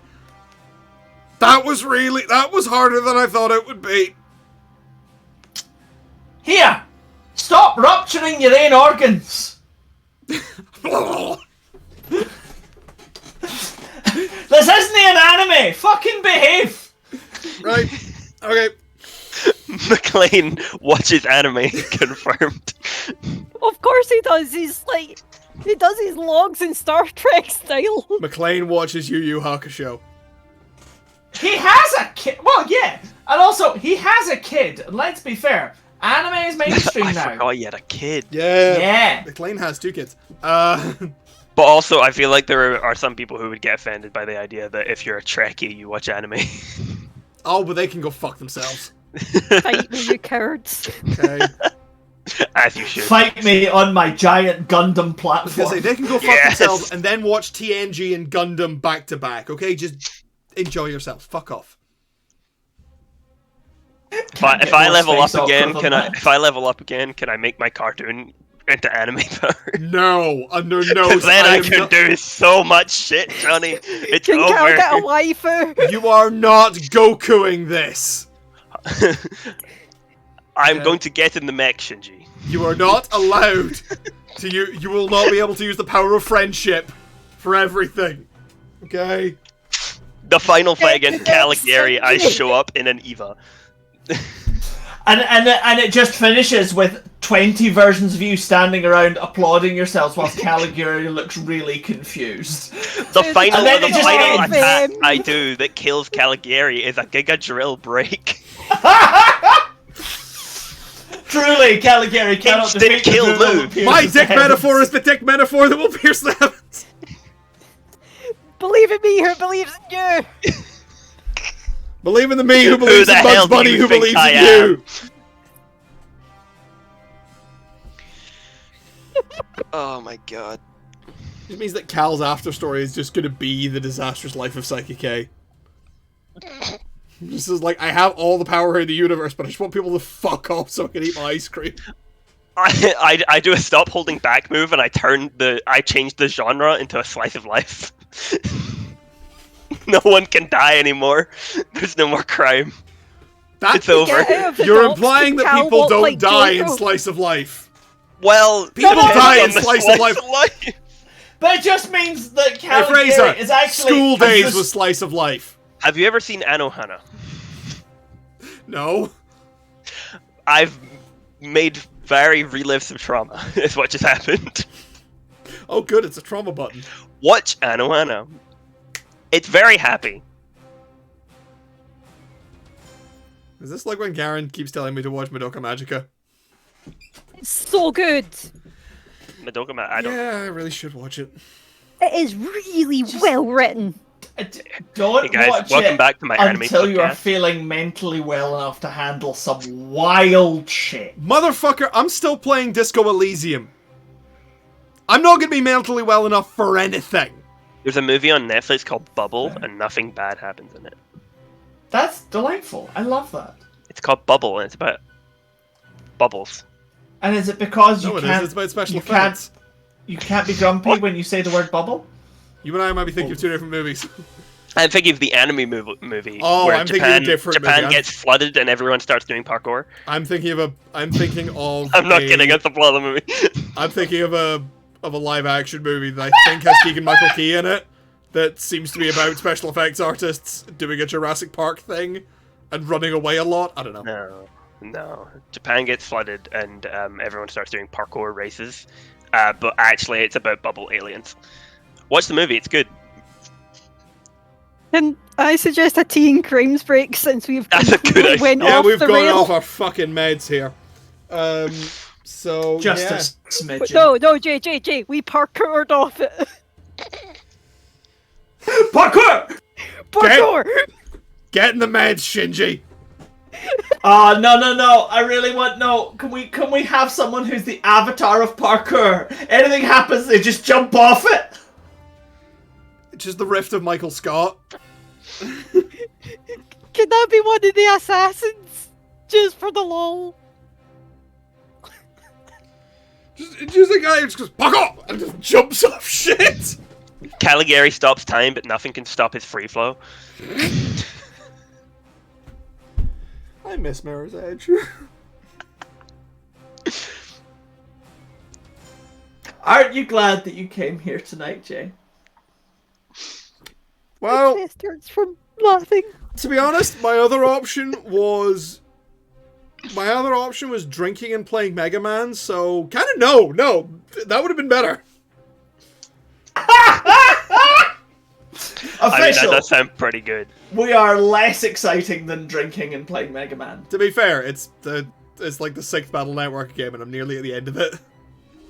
that was harder than I thought it would be. Here, stop rupturing your own organs. This isn't an anime. Fucking behave. Right. Okay. Maclean watches anime. Confirmed. Of course he does. He does his logs in Star Trek style. Maclean watches Yu Yu Hakusho. He has a kid. Well, yeah, and also he has a kid. And let's be fair, anime is mainstream I now. forgot he had a kid. Yeah. Yeah. Maclean has 2 kids. But also, I feel like there are some people who would get offended by the idea that if you're a Trekkie, you watch anime. Oh, but they can go fuck themselves. Fight me, you cowards. Okay. As you should. Fight me on my giant Gundam I was platform. gonna say, they can go fuck Yes. themselves and then watch TNG and Gundam back to back, okay? Just enjoy yourselves. Fuck off. If I level up again, can I make my cartoon into anime power? No, under no. Because then I am can not- do so much shit, Johnny. It's Can Cal get a over. waifu? You are not Gokuing this. I'm Yeah. going to get in the mech, Shinji. You are not allowed to. You will not be able to use the power of friendship for everything. Okay. The final fight against Yes, Caligari, I Shinji. show up in an Eva. And it just finishes with 20 versions of you standing around applauding yourselves whilst Caligari looks really confused. The final ends. attack I do that kills Caligari is a Giga Drill break. Truly, Caligari cannot defeat kill the drill move. that My pierces dick the heavens. metaphor is the dick metaphor that will pierce the heavens. Believe in me who believes in you! Believe in the me who believes the in hell Bugs do Bunny you who think believes I in am? you. Oh my god. It means that Cal's after story is just gonna be the disastrous life of Psychic K. This is like, I have all the power in the universe, but I just want people to fuck off so I can eat my ice cream. I do a stop holding back move and I change the genre into a slice of life. No one can die anymore. There's no more crime. It's over. You're implying that people don't like die in Jericho. Slice of Life. Well, People depends die on in the Slice of Life. But it just means that Hey Caligari Fraser, is actually... School Days was Slice of Life. Have you ever seen Anohana? No. I've made Barry relive some trauma, is what just happened. Oh good, it's a trauma button. Watch Anohana. It's very happy. Is this like when Garen keeps telling me to watch Madoka Magica? It's so good! Madoka I don't... Yeah, I really should watch it. It is really well written. Don't Hey guys, watch welcome it back to my anime until you are podcast. feeling mentally well enough to handle some wild shit. Motherfucker, I'm still playing Disco Elysium. I'm not gonna be mentally well enough for anything. There's a movie on Netflix called Bubble, and nothing bad happens in it. That's delightful. I love that. It's called Bubble, and it's about bubbles. And is it because you No, it can't? is. It's about special you effects. You can't be grumpy when you say the word bubble. You and I might be thinking of two different movies. I'm thinking of the anime movie Oh, where I'm thinking of a different Japan movie. gets flooded and everyone starts doing parkour. I'm thinking of. I'm I'm not kidding. That's the plot of the movie. I'm thinking of a live action movie that I think has Keegan Michael Key in it. That seems to be about special effects artists doing a Jurassic Park thing and running away a lot. I don't know. No. Japan gets flooded and everyone starts doing parkour races. But actually, it's about bubble aliens. Watch the movie. It's good. And I suggest a tea and crimes break since we've That's a good completely idea. went Yeah, off we've the gone rail. off our fucking meds here. So Just yeah. a smidgen. No, Jay, we parkoured off it. Parkour! Parkour! Get in the meds, Shinji. No. I really want Can we have someone who's the avatar of parkour? Anything happens, they just jump off it. It's just the rift of Michael Scott. Can that be one of the assassins? Just for the lol. Just a guy who just goes, "Fuck off!" and just jumps off shit. Caligari stops time, but nothing can stop his free flow. I miss Mirror's Edge. Aren't you glad that you came here tonight, Jay? Well, Chest hurts from laughing. to be honest, my other option was drinking and playing Mega Man. So kind of no, that would have been better. Official. I mean, that does sound pretty good. We are less exciting than drinking and playing Mega Man. To be fair, it's like the 6th Battle Network game, and I'm nearly at the end of it.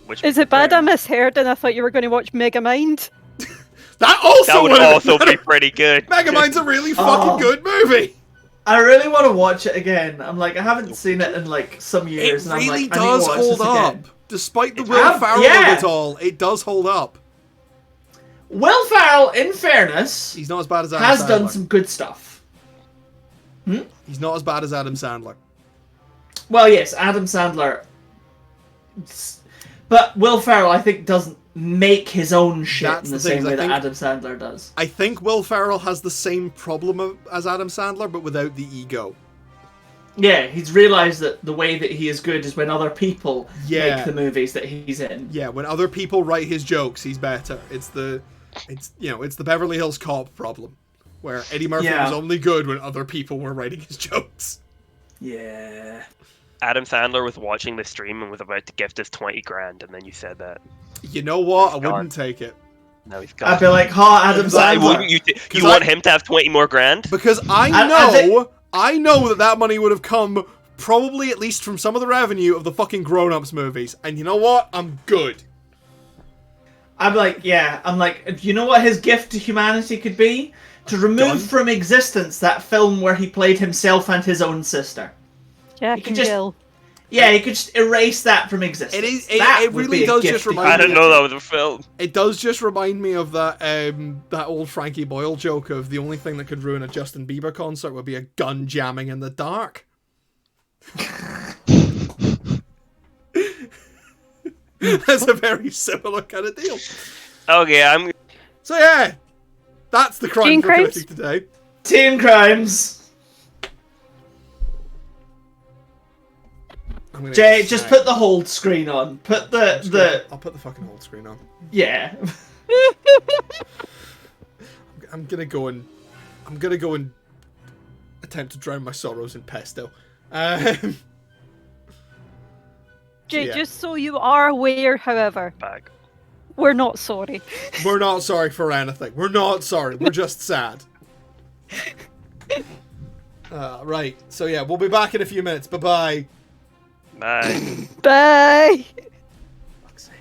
Which Is it bad I misheard and I thought you were going to watch Megamind? That also that would would have also been be better. pretty good. Megamind's a really fucking good movie. I really want to watch it again. I'm like, I haven't seen it in like some years, It and I'm really like, I need to does watch hold this up. again. Despite the It's Will ab- Ferrell yeah. of it all, it does hold up. Will Ferrell, in fairness, He's not as bad as Adam has Sandler. done some good stuff. He's not as bad as Adam Sandler. Well, yes, Adam Sandler. But Will Ferrell, I think, doesn't make his own shit That's in the the thing, same I way that think- Adam Sandler does. I think Will Ferrell has the same problem as Adam Sandler, but without the ego. Yeah, he's realised that the way that he is good is when other people Yeah. make the movies that he's in. Yeah, when other people write his jokes, he's better. It's the Beverly Hills Cop problem, where Eddie Murphy Yeah. was only good when other people were writing his jokes. Yeah. Adam Sandler was watching the stream and was about to gift us 20 grand, and then you said that. You know what? I He's gone. wouldn't take it. Now he's gone. I'd be like, "Ha, Adam Why Why wouldn't Sandler." you? You want him to have 20 more grand? Because I know that money would have come probably at least from some of the revenue of the fucking Grown Ups movies. And you know what? I'm good. I'm like, you know what his gift to humanity could be? To remove Gun? from existence that film where he played himself and his own sister. Jack could and just- Jill. Yeah, he could just erase that from existence. It would really be a does gift just to remind I me- didn't know that was a film. It does just remind me of that old Frankie Boyle joke of the only thing that could ruin a Justin Bieber concert would be a gun jamming in the dark. That's a very similar kind of deal. Okay, So yeah, that's the crime Teen for crimes? cooking today. Teen crimes. I'm gonna Jay, get just snagged. put the hold screen on. Put the I'll put the fucking hold screen on. yeah. I'm gonna go and attempt to drown my sorrows in pesto. Jay, Yeah. just so you are aware, however, back. we're not sorry. We're not sorry for anything. We're not sorry. We're just sad. Right. So yeah, we'll be back in a few minutes. Bye-bye. Bye. Bye. Fuck's sake.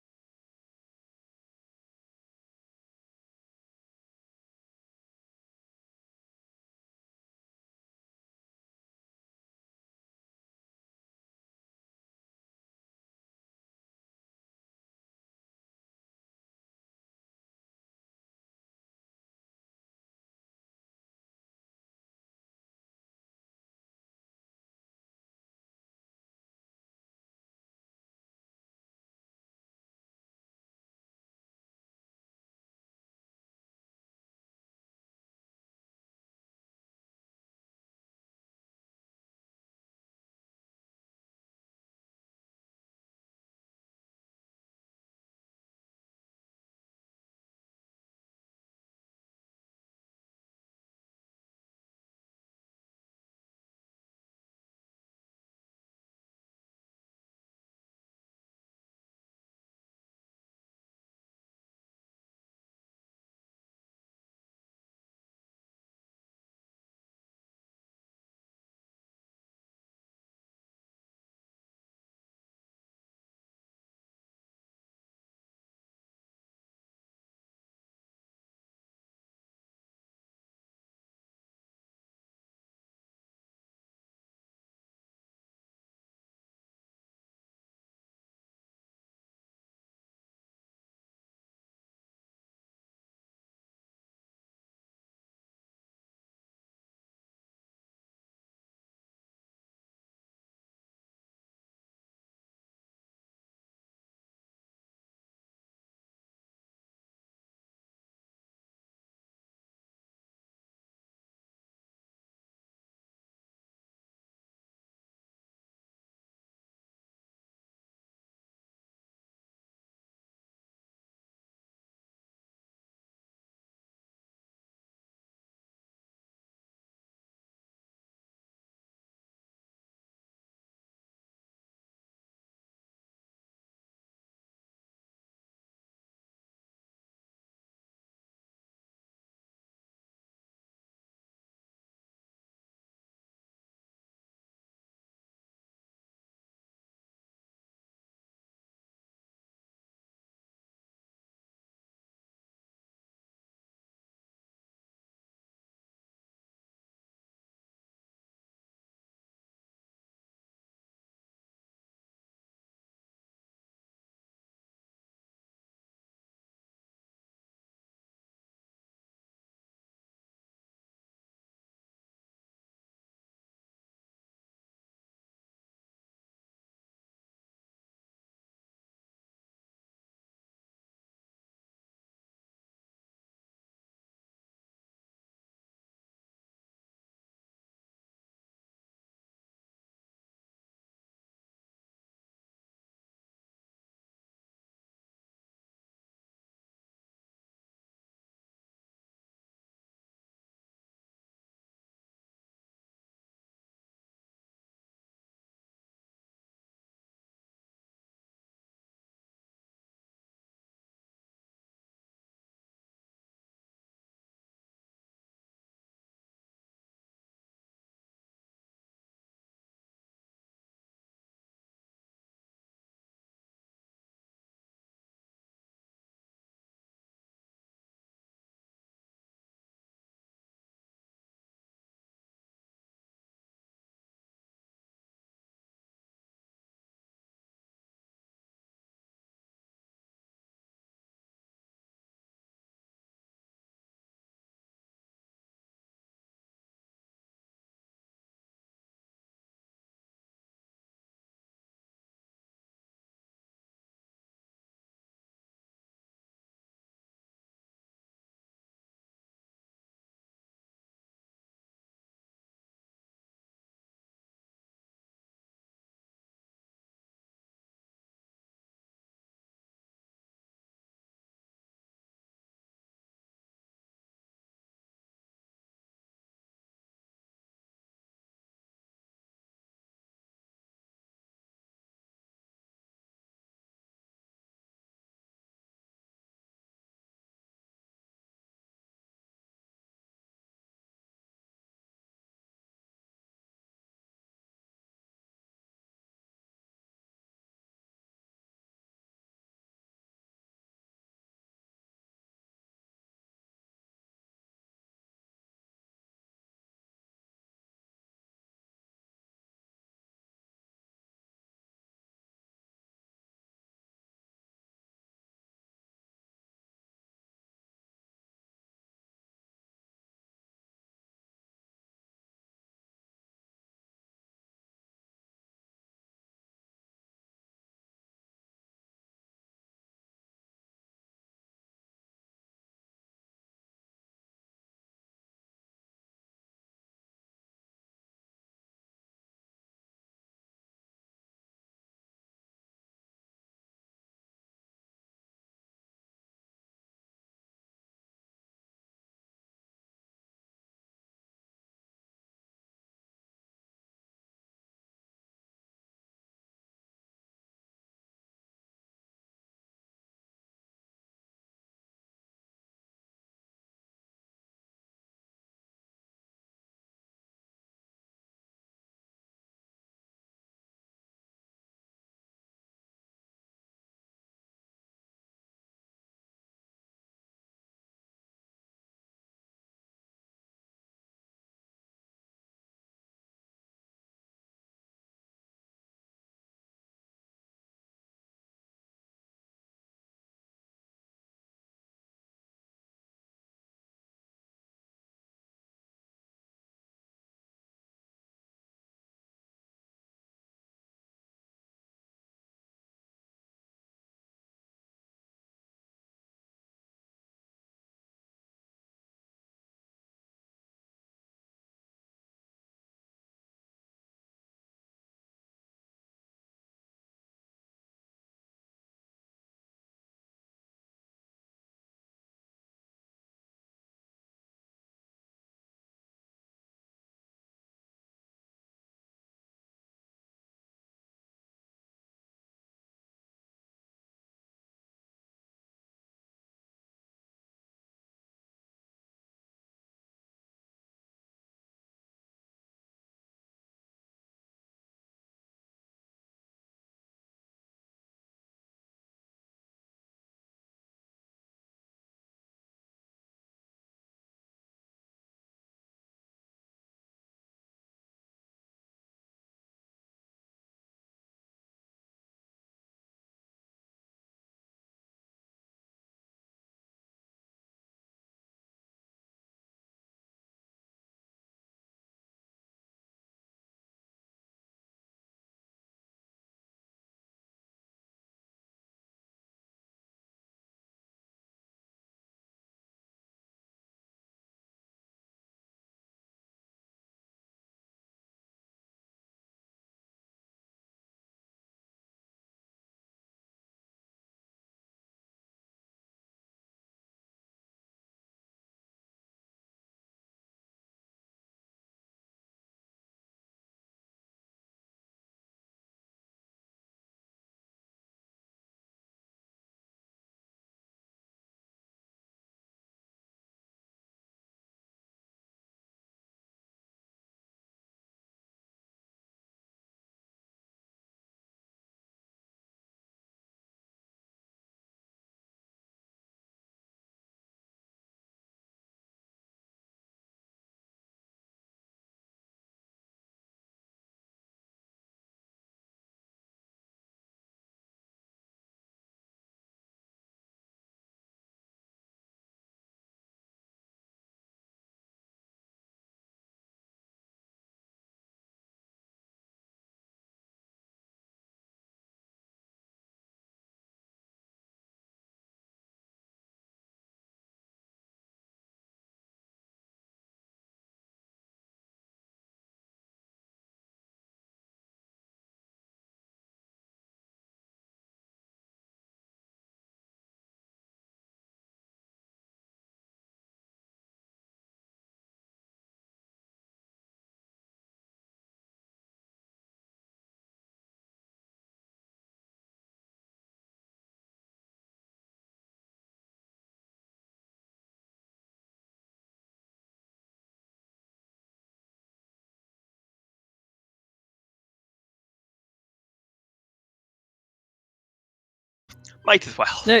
Might as well. Now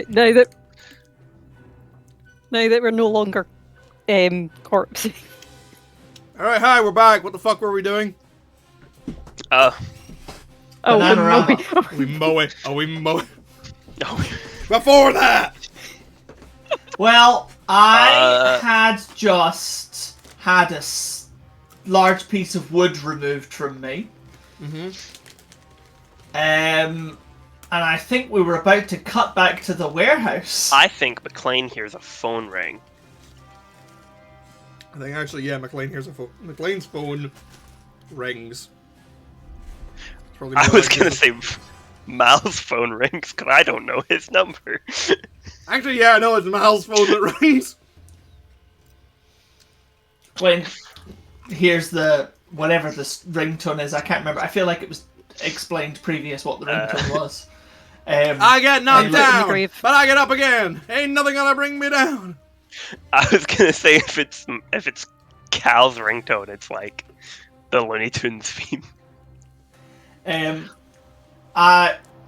that we're no longer corpse. Alright, hi, we're back. What the fuck were we doing? Oh, Bananarama. We mow it. Oh, we mow it. No. Before that! Well, I had just had a large piece of wood removed from me. Mm-hmm. And I think we were about to cut back to the warehouse. I think Maclean hears a phone ring. I think actually, yeah, Maclean here's a phone. Maclean's phone rings. Probably I more was like gonna this. say Mal's phone rings because I don't know his number. Actually, yeah, I know it's Mal's phone that rings. When here's the whatever this ringtone is, I can't remember. I feel like it was explained previous what the ringtone was. I get knocked in the down, grave. but I get up again. Ain't nothing gonna bring me down. I was gonna say if it's Cal's ringtone, it's like the Looney Tunes theme.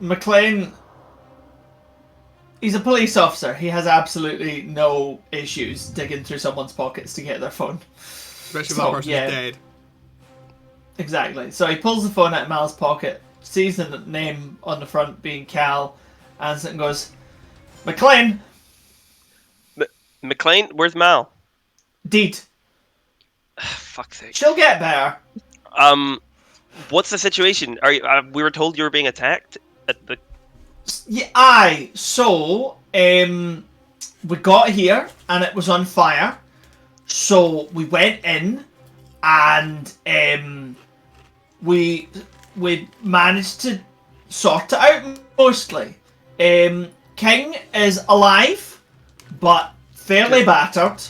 Maclean, he's a police officer. He has absolutely no issues digging through someone's pockets to get their phone. Especially if that person is dead. Exactly. So he pulls the phone out of Mal's pocket, sees the name on the front being Cal, answers it and goes, Maclean, Maclean, where's Mal? Deed. Fuck's sake. She'll get better. What's the situation? Are you, we were told you were being attacked at the. Yeah, aye. So, we got here and it was on fire. So we went in and we managed to sort it out mostly. King is alive, but fairly battered.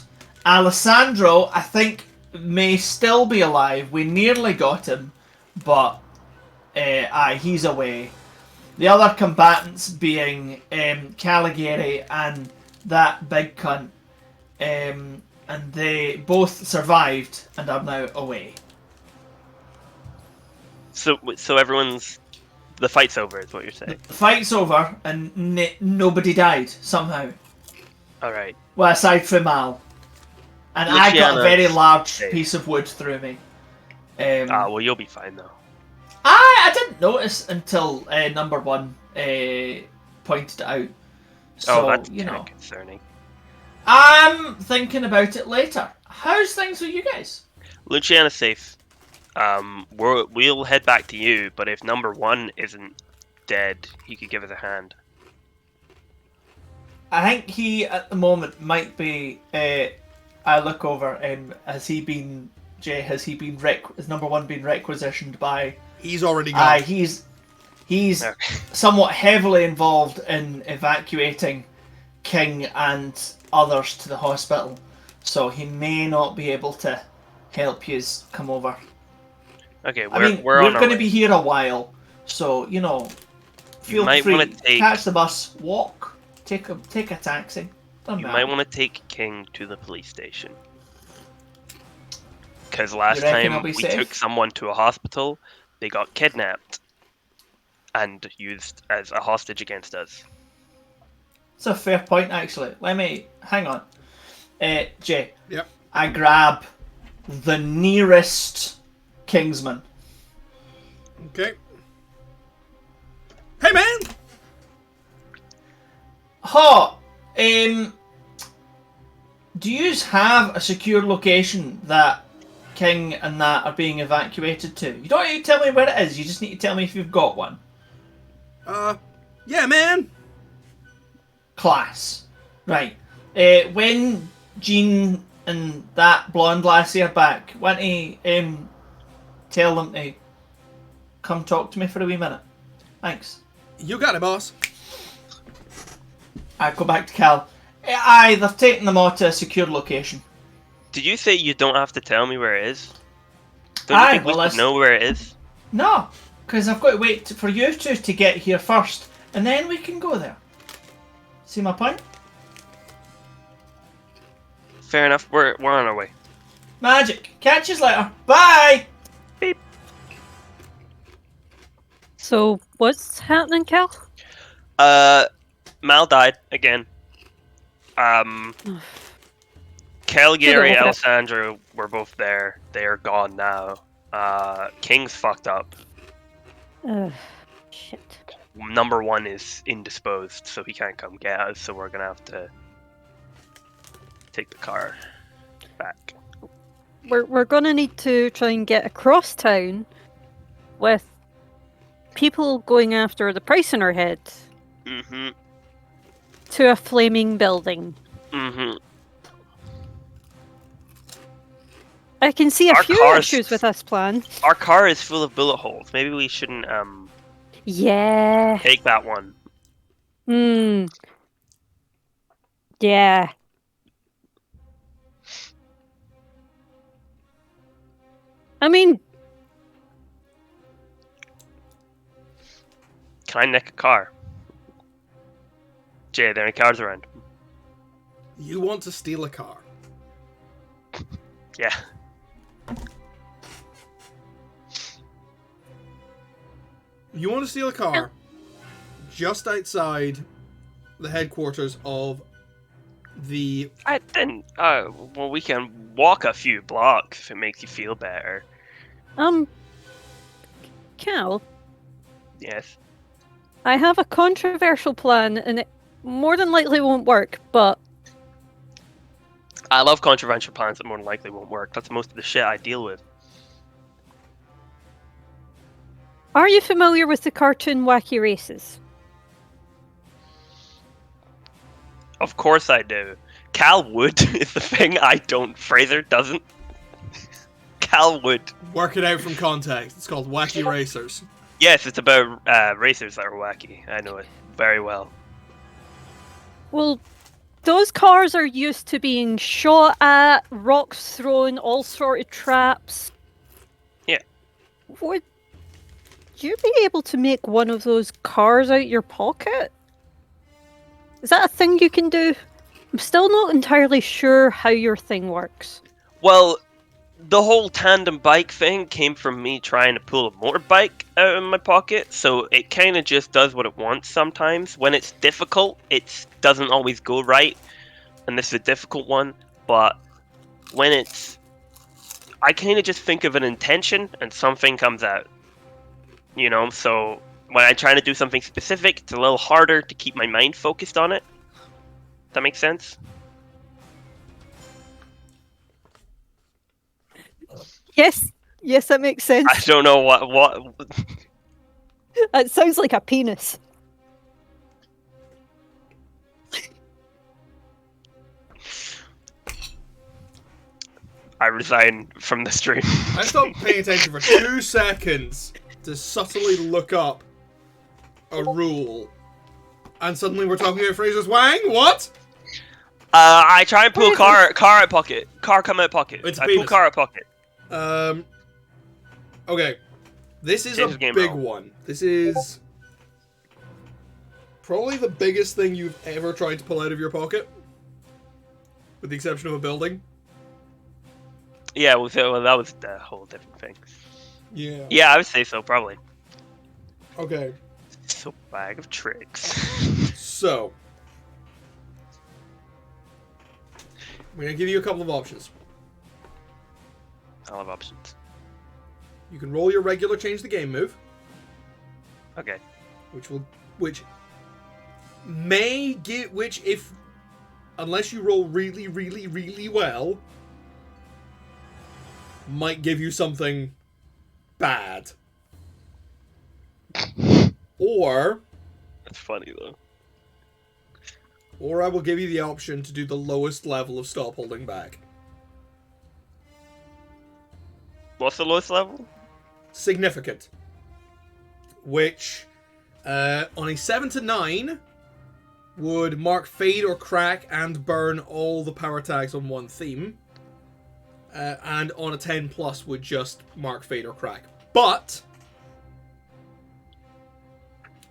Alessandro, I think, may still be alive. We nearly got him, but aye, he's away. The other combatants being Caligari and that big cunt, and they both survived and are now away. So everyone's. The fight's over, is what you're saying. The fight's over and nobody died somehow. Alright. Well, aside from Mal. And I got a Luciana very large safe. piece of wood through me. Well, you'll be fine though. I didn't notice until number one pointed it out. So, That's you know. concerning. I'm thinking about it later. How's things with you guys? Luciana's safe. We'll head back to you, but if number one isn't dead, he could give us a hand. I think he, at the moment, might be... I look over, has he been has number one been requisitioned by... He's already gone. He's Okay. somewhat heavily involved in evacuating King and others to the hospital, so he may not be able to help you come over. Okay, we're going to be here a while, so, you know, feel free. Catch the bus, walk, take a taxi. You might want to take King to the police station. Because last time we took someone to a hospital, they got kidnapped and used as a hostage against us. It's a fair point, actually. Hang on. Jay. Yep. I grab the nearest Kingsman. Okay. Hey, man! Do you have a secure location that King and that are being evacuated to? You don't need to tell me where it is, you just need to tell me if you've got one. Yeah, man! Class. Right. When Jean and that blonde lassie are back, why don't you tell them to come talk to me for a wee minute? Thanks. You got it, boss. I go back to Cal. Aye, they've taken them all to a secure location. Did you say you don't have to tell me where it is? Don't you think we should know where it is? No, because I've got to wait for you two to get here first, and then we can go there. See my point? Fair enough, we're on our way. Magic. Catch you later. Bye! Beep. So, what's happening, Cal? Mal died again. Caligari, Should've Alessandro were both there. They are gone now. King's fucked up. Ugh, shit. Number 1 is indisposed, so he can't come get us. So we're gonna have to take the car back. We're gonna need to try and get across town with people going after the price on our head Mm-hmm. to a flaming building. Mm-hmm. I can see a Our few cars- issues with this plan. Our car is full of bullet holes. Maybe we shouldn't Yeah. take that one. Hmm. Yeah. I mean, Can I nick a car? Jay, are there any cars around? You want to steal a car? Yeah. You want to steal a car just outside the headquarters of the... I didn't. Well, we can walk a few blocks if it makes you feel better. Cal, Yes. I have a controversial plan, and it more than likely won't work, but I love controversial plans that more than likely won't work. That's most of the shit I deal with. are you familiar with the cartoon Wacky Races? Of course I do. Cal would is the thing I don't. Fraser doesn't. Cal would. Work it out from context. It's called Wacky Racers. Yes, it's about racers that are wacky. I know it very well. Well, those cars are used to being shot at, rocks thrown, all sort of traps. Yeah. Would you be able to make one of those cars out your pocket? Is that a thing you can do? I'm still not entirely sure how your thing works. Well, the whole tandem bike thing came from me trying to pull a motorbike out of my pocket, so it kind of just does what it wants sometimes. When it's difficult, it doesn't always go right, and this is a difficult one, but when it's... I kind of just think of an intention, and something comes out. You know, so when I'm trying to do something specific, it's a little harder to keep my mind focused on it. That makes sense? Yes, that makes sense. I don't know what It sounds like a penis. I resign from the stream. I stopped paying attention for 2 seconds to subtly look up a rule. And suddenly we're talking about Fraser's Wang? What? I try and pull car out pocket. Car come out pocket. It's a I pull penis. car out pocket. Okay. This is Change a the game big roll. one. This is probably the biggest thing you've ever tried to pull out of your pocket. With the exception of a building. Yeah, well, that was a whole different thing. Yeah. Yeah, I would say so, probably. Okay. So bag of tricks. So. I'm going to give you a couple of options. I'll have options. You can roll your regular change the game move, Okay. which may get, unless you roll really, really, really well, might give you something bad. Or That's funny, though. I will give you the option to do the lowest level of stop holding back. What's the lowest level? Significant. Which, on a 7 to 9, would mark fade or crack and burn all the power tags on one theme. And on a 10 plus would just mark fade or crack. But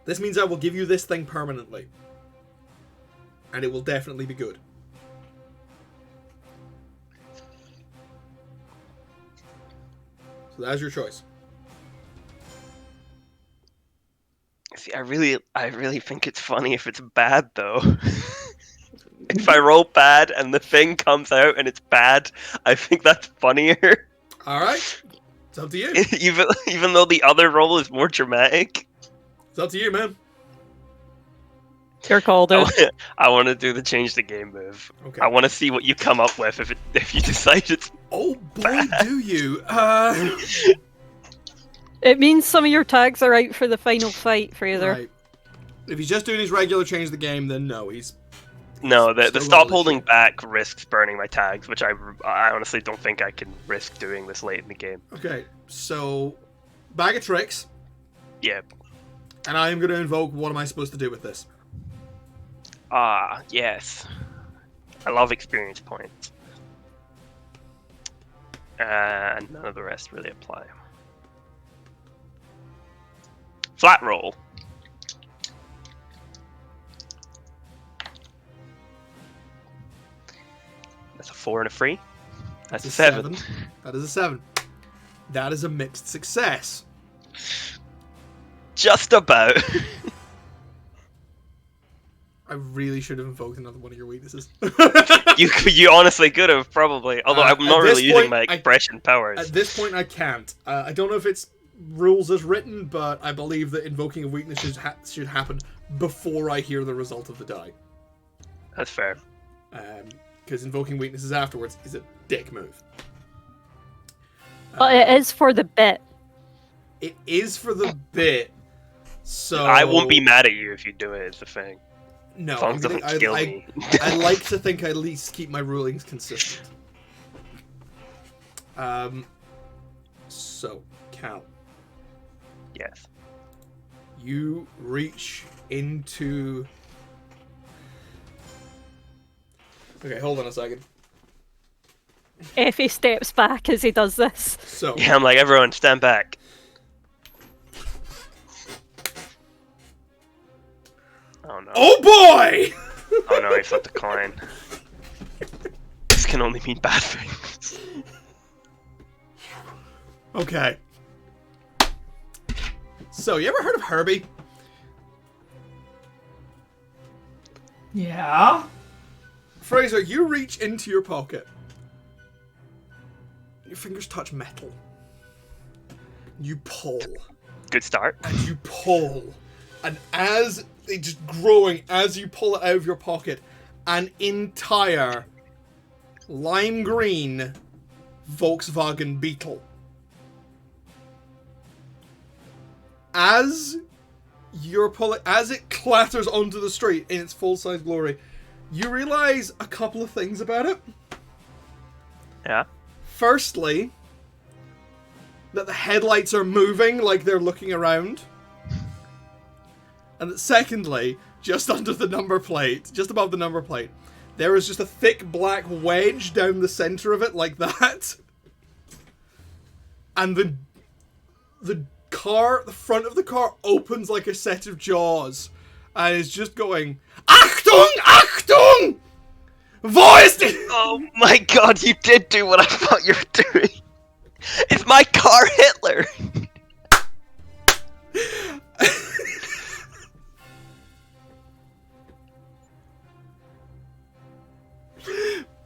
this means I will give you this thing permanently. And it will definitely be good. So that's your choice. See, I really think it's funny if it's bad though. If I roll bad and the thing comes out and it's bad, I think that's funnier. All right. It's up to you. even though the other roll is more dramatic. It's up to you, man. Your call, dude. I want to do the change the game move. Okay. I want to see what you come up with if you decide it's. Oh boy, bad. do you? It means some of your tags are out for the final fight, Fraser. Right. If he's just doing his regular change the game, then no, he's. No, the still stop got holding shit. back risks burning my tags, which I honestly don't think I can risk doing this late in the game. Okay, so bag of tricks, Yeah. and I am going to invoke. What am I supposed to do with this? Ah, yes. I love experience points. And none of the rest really apply. Flat roll. That's a 4 and a 3. That's a 7. That is a 7. That is a mixed success. Just about. I really should have invoked another one of your weaknesses. You honestly could have, probably. Although I'm not at this really using point, my expression powers. At this point, I can't. I don't know if it's rules as written, but I believe that invoking a weakness should happen before I hear the result of the die. That's fair. Because invoking weaknesses afterwards is a dick move. But it is for the bit. It is for the bit. So I won't be mad at you if you do it, is the thing. No, As long as it doesn't kill me. I like to think I at least keep my rulings consistent. So, Cal. Yes. You reach into... Okay, hold on a second. Effie steps back as he does this. So, Yeah, I'm like, everyone, stand back. Oh no. oh boy! Oh no, he flipped a coin. This can only mean bad things. Okay. So, you ever heard of Herbie? Yeah. Fraser, you reach into your pocket. Your fingers touch metal. You pull. Good start. And you pull. And as it's just growing, as you pull it out of your pocket, an entire lime green Volkswagen Beetle. As you're pulling, as it clatters onto the street in its full-size glory, you realize a couple of things about it. Yeah. Firstly, that the headlights are moving like they're looking around. And that secondly, just under the number plate, just above the number plate, there is just a thick black wedge down the center of it like that. And the front of the car opens like a set of jaws. And is just going, Achtung! Achtung! Wo ist die... Oh my god, you did do what I thought you were doing. Is my car Hitler?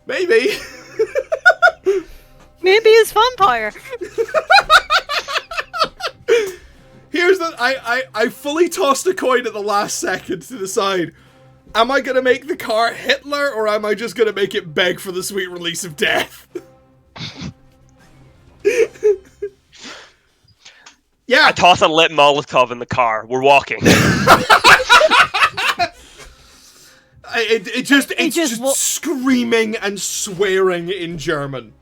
Maybe. Maybe it's vampire. Here's the... I fully tossed a coin at the last second to decide, am I going to make the car Hitler, or am I just going to make it beg for the sweet release of death? Yeah. I toss a lit Molotov in the car. We're walking. It's just screaming and swearing in German.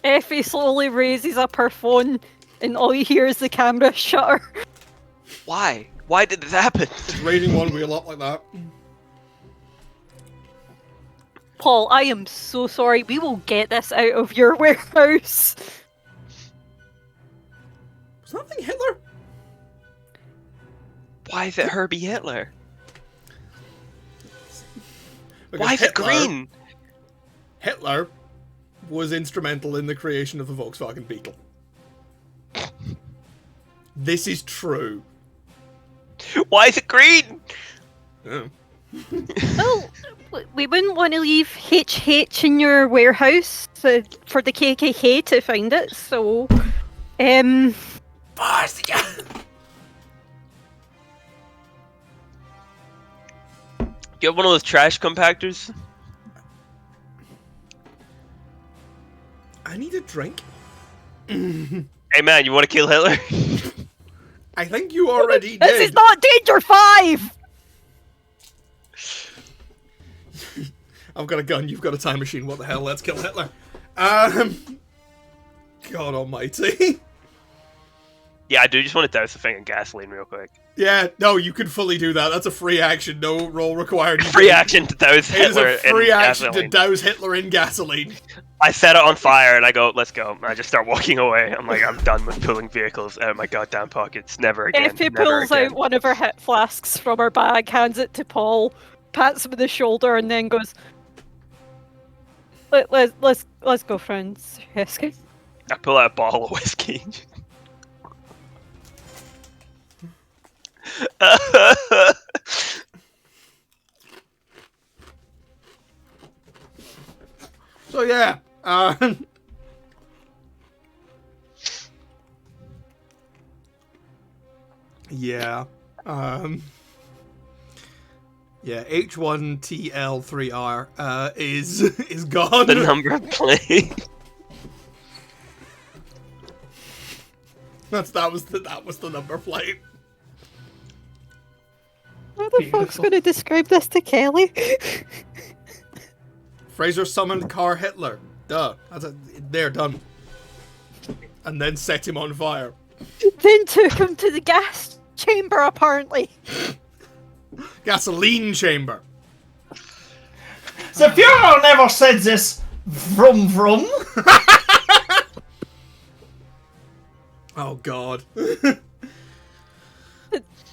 Effie slowly raises up her phone, and all you hear is the camera shutter. Why? Why did this happen? Just raising one wheel up like that. Paul, I am so sorry. We will get this out of your warehouse. Was that thing Hitler? Why is it Herbie Hitler? Because Why is it green? Hitler was instrumental in the creation of the Volkswagen Beetle. This is true. Why is it green? Oh. Well, we wouldn't want to leave HH in your warehouse for the KKK to find it, so... Boss, yeah. Do you have one of those trash compactors? I need a drink. Hey man, you want to kill Hitler? I think you already This did. is not Danger 5! I've got a gun, you've got a time machine. What the hell? Let's kill Hitler. God almighty. Yeah, I do just want to douse the thing in gasoline real quick. Yeah, no, you can fully do that. That's a free action. No roll required. Free action to douse It is Hitler a free in action gasoline. to douse Hitler in gasoline. I set it on fire and I go, let's go. And I just start walking away. I'm like, I'm done with pulling vehicles out of my goddamn pockets. Never again. Effie Never pulls again. out one of her hit flasks from her bag, hands it to Paul, pats him on the shoulder, and then goes, let's go, friends. Yes. I pull out a bottle of whiskey. So yeah, yeah, yeah. H1TL3R is gone. The number of plane. that was the number plate. How the fuck's going to describe this to Kelly? Fraser summoned Car Hitler. Duh. They're done. And then set him on fire. Then took him to the gas chamber, apparently. Gasoline chamber. The Fuhrer never said this. Vroom vroom. Oh God.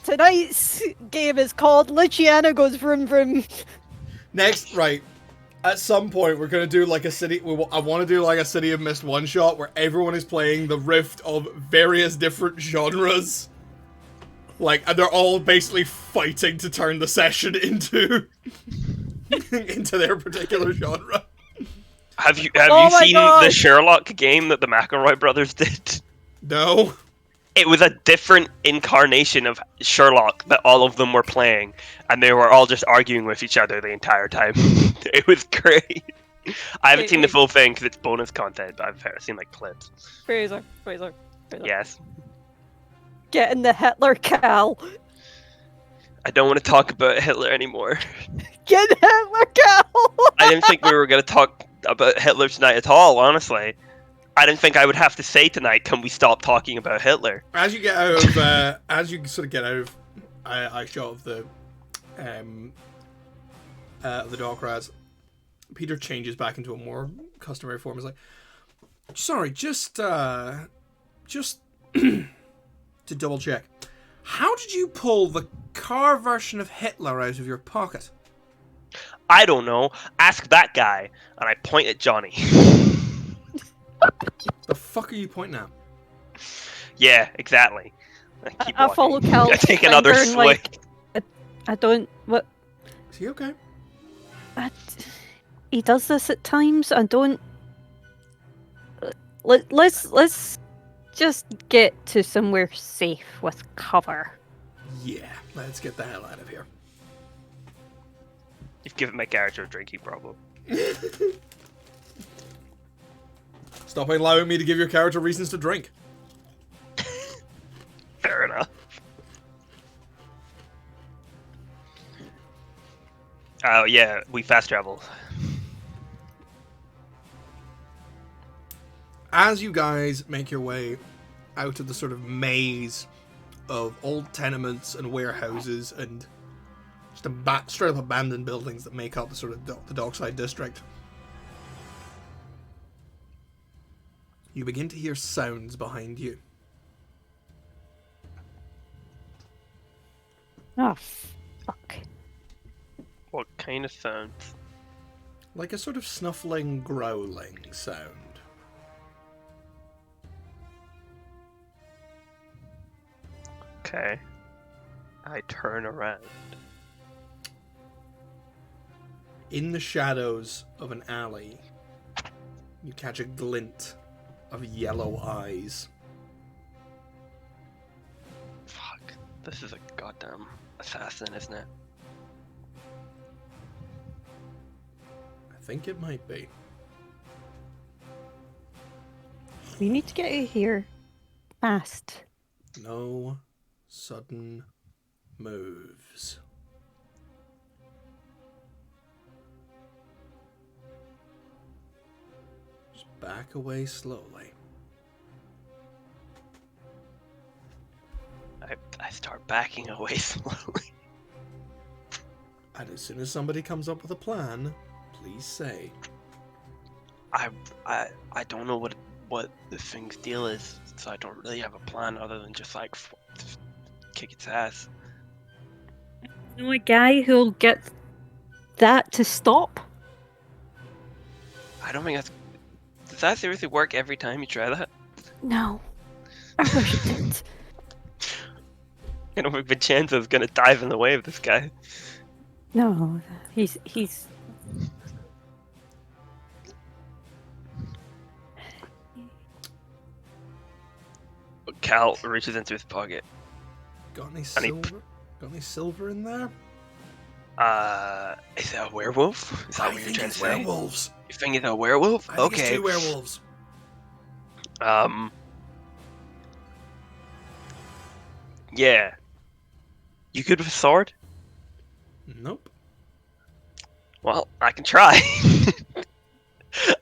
Tonight's game is called Luciana Goes Vroom Vroom. Next, right. At some point, we're gonna do like a city. I want to do like a City of Mist one shot where everyone is playing the rift of various different genres. Like, and they're all basically fighting to turn the session into into their particular genre. Have you Oh my seen God. the Sherlock game that the McElroy brothers did? No. It was a different incarnation of Sherlock that all of them were playing, and they were all just arguing with each other the entire time. It was great. I haven't seen the full thing because it's bonus content, but I've seen like clips. Fraser. Yes. Getting the Hitler cal. I don't want to talk about Hitler anymore. Get Hitler cal! I didn't think we were going to talk about Hitler tonight at all, honestly. I didn't think I would have to say tonight, can we stop talking about Hitler? As you get out of, as you sort of get out of eye shot of the dog rats, Peter changes back into a more customary form. He's like, sorry, just to double check. How did you pull the car version of Hitler out of your pocket? I don't know. Ask that guy. And I point at Johnny. The fuck are you pointing at? Yeah, exactly. I keep I walking. follow Cal's I take another finger and, swig. like, I don't. What? Is he okay? He does this at times. I don't. Let's just get to somewhere safe with cover. Yeah, let's get the hell out of here. You've given my character a drinking problem. Stop allowing me to give your character reasons to drink. Fair enough. Oh yeah, we fast travel. As you guys make your way out of the sort of maze of old tenements and warehouses and just straight up abandoned buildings that make up the sort of the Dockside district, you begin to hear sounds behind you. Oh, fuck. What kind of sounds? Like a sort of snuffling, growling sound. Okay. I turn around. In the shadows of an alley, you catch a glint of yellow eyes. Fuck. This is a goddamn assassin, isn't it? I think it might be. We need to get out of here. Fast. No sudden moves. Just back away slowly. I start backing away slowly. And as soon as somebody comes up with a plan, please say. I don't know what the thing's deal is, so I don't really have a plan other than just like kick its ass. You know a guy who'll get that to stop? I don't think that's. Does that seriously work every time you try that? No. I wish it did. I don't think Vincenzo's gonna dive in the way of this guy. No, he's Cal reaches into his pocket. Got any And he- silver? Got any silver in there? Is it a werewolf? Is that I what you're think trying it's to say? werewolves. You think it's a werewolf? I think Okay. it's 2 werewolves. Yeah. You good with a sword? Nope. Well, I can try.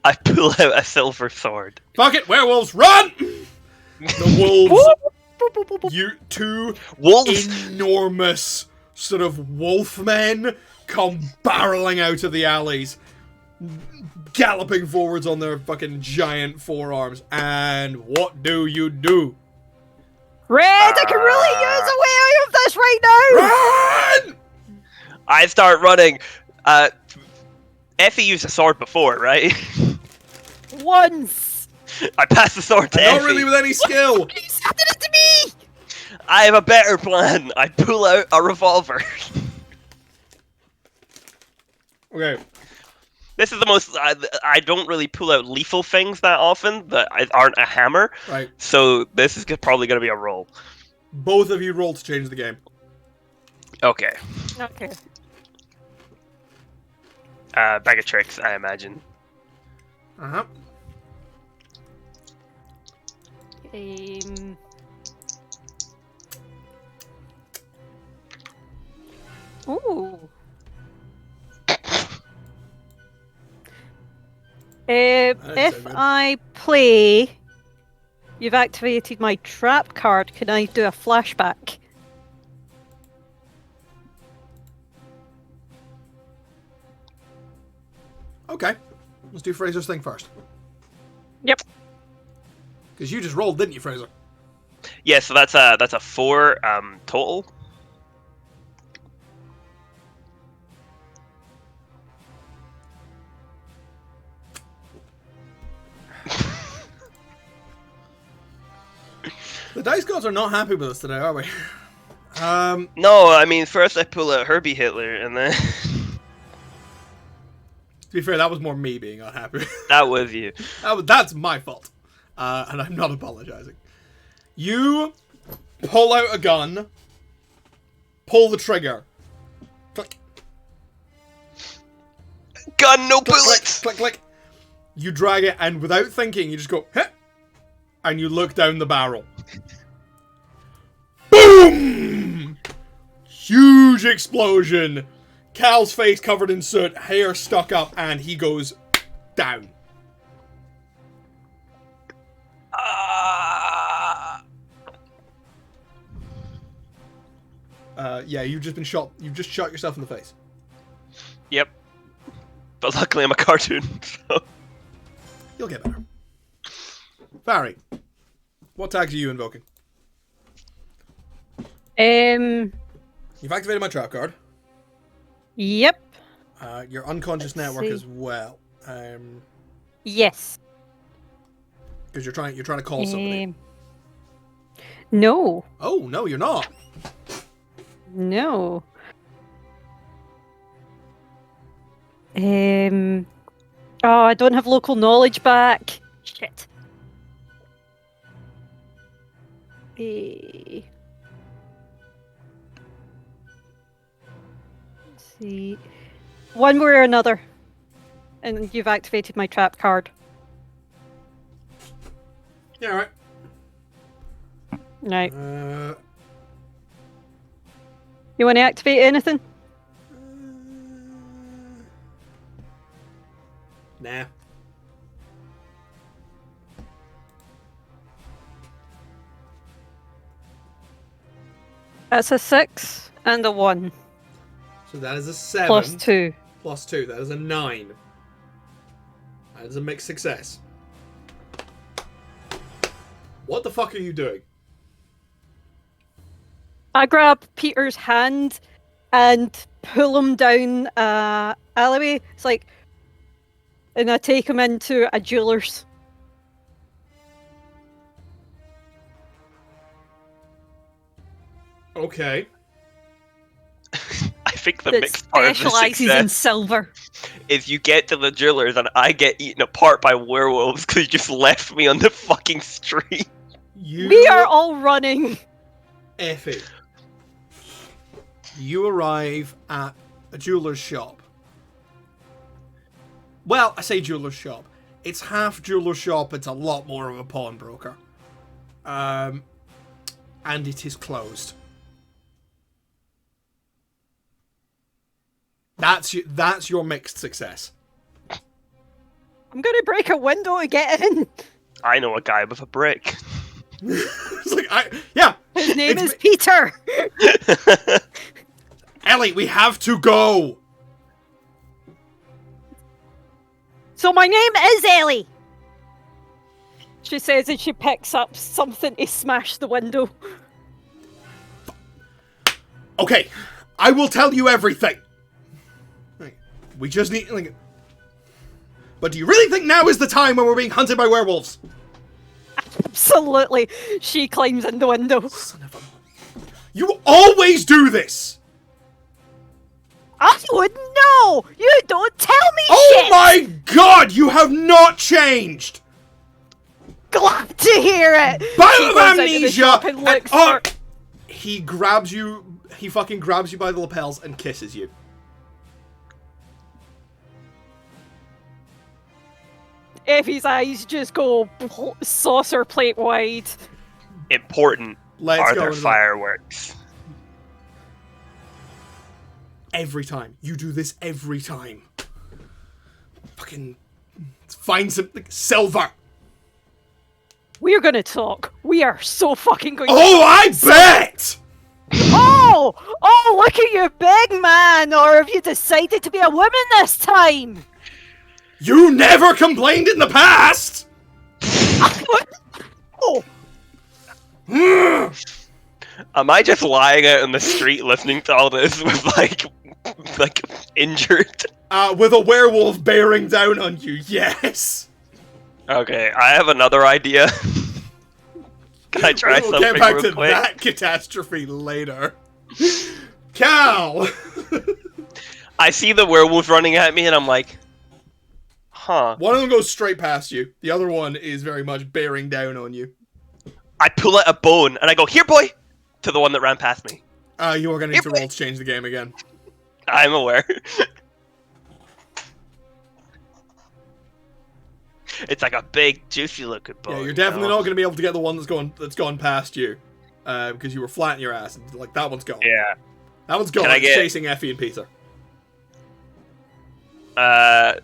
I pull out a silver sword. Fuck it, werewolves, run! The wolves, you two Wolves? enormous sort of wolf men come barreling out of the alleys, galloping forwards on their fucking giant forearms. And what do you do? Red, I can really use a way out of this right now! Run! I start running. Effie used a sword before, right? Once! I pass the sword to Not Effie. really with any skill. You sent it to me! I have a better plan. I pull out a revolver. Okay. This is the most. I don't really pull out lethal things that often that aren't a hammer. Right. So this is probably going to be a roll. Both of you roll to change the game. Okay. Okay. Bag of tricks, I imagine. Uh-huh. Ooh. That is If so good. I play, you've activated my trap card. Can I do a flashback? Okay. Let's do Fraser's thing first. Yep. Because you just rolled, didn't you, Fraser? Yeah, so that's a 4 total. The dice gods are not happy with us today, are we? No, I mean first I pull out Herbie Hitler, and then To be fair, that was more me being unhappy. that was you. That's my fault. And I'm not apologizing. You pull out a gun, pull the trigger. Click, Gun, no click, click, bullets. click, click. You drag it, and without thinking, you just go, heh, and you look down the barrel. Boom! Huge explosion. Cal's face covered in soot, hair stuck up, and he goes down. Yeah, you've just been shot. You've just shot yourself in the face. Yep. But luckily I'm a cartoon, so... You'll get better. Barry, what tags are you invoking? You've activated my trap card. Yep. Your unconscious Let's network see. as well. Yes. Because you're trying to call somebody. No. Oh, no, you're not. No. Oh, I don't have local knowledge back. Shit. Let's see. One way or another. And you've activated my trap card. Yeah, alright. Right. Uh, You want to activate anything? nah. That's a 6 and a 1. So that is a 7. Plus 2. Plus 2. That is a 9. That is a mixed success. What the fuck are you doing? I grab Peter's hand and pull him down alleyway. It's like, and I take him into a jeweler's. Okay. I think the That mixed part of the specializes in success silver. is you get to the jewelers and I get eaten apart by werewolves because you just left me on the fucking street. We are all running. Effie. You arrive at a jeweler's shop. Well, I say jeweler's shop. It's half jeweler's shop, it's a lot more of a pawnbroker. And it is closed. That's your mixed success. I'm gonna break a window to get in. I know a guy with a brick. It's like, yeah. His name It's is Peter. Ellie, we have to go. So my name is Ellie. She says as she picks up something to smash the window. Okay, I will tell you everything. Right. We just need, like... But do you really think now is the time when we're being hunted by werewolves? Absolutely. She climbs in the window. Son of a... You always do this! I would know! You don't tell me Oh shit! my god, you have not changed! Glad to hear it! Bout She of goes into the amnesia! shop and looks oh, for... he grabs you, he fucking grabs you by the lapels and kisses you. Effie's eyes just go saucer plate wide. Important. Let's Are go there into the- fireworks? Every time. You do this every time. Fucking... Find some... Like, silver! We're gonna talk. We are so fucking going Oh, I bet! Oh! Oh, look at you, big man! Or have you decided to be a woman this time? You never complained in the past! Oh! Am I just lying out in the street listening to all this with like injured? With a werewolf bearing down on you, yes! Okay, I have another idea. Can I try We'll something get back real to quick? that catastrophe later. Cal! I see the werewolf running at me and I'm like, huh. One of them goes straight past you. The other one is very much bearing down on you. I pull out a bone and I go, here boy! To the one that ran past me. You are going to need to roll to change the game again. I'm aware. It's like a big, juicy looking bone. Yeah, you're definitely you know? not going to be able to get the one that's gone past you. Because you were flat in your ass. And, like, that one's gone. Yeah. That one's gone. Can I It's get- chasing Effie and Peter.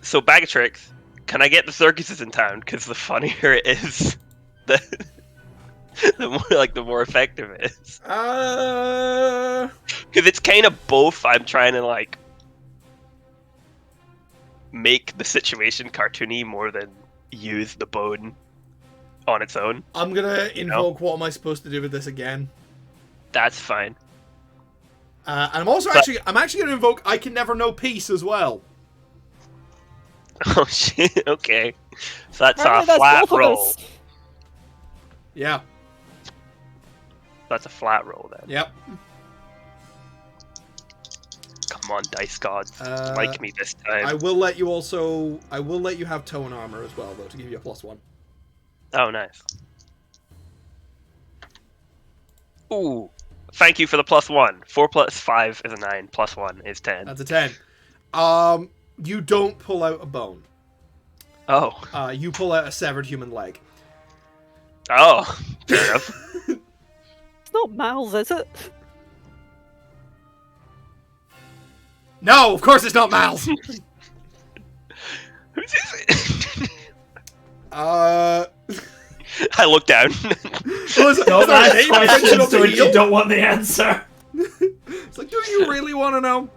So bag of tricks. Can I get the circuses in town? Because the funnier it is, the more effective it is. Because it's kind of both. I'm trying to like make the situation cartoony more than use the bone on its own. I'm going to invoke what am I supposed to do with this again. That's fine. And I'm also I'm actually going to invoke I Can Never Know Peace as well. Oh shit. Okay. So that's a Apparently that's flat both of roll. us. Yeah. That's a flat roll then. Yep. Come on, dice gods. Like me this time. I will let you also. I will let you have tone armor as well, though, to give you a +1. Oh, nice. Ooh. Thank you for the +1. 4 + 5 is a 9. +1 is 10. That's a 10. You don't pull out a bone. Oh. You pull out a severed human leg. Oh. Fair enough. It's not Miles, is it? No, of course it's not Miles. Who's is it? I I look down. Don't ask questions to which you don't want the answer. It's like, do you really want to know?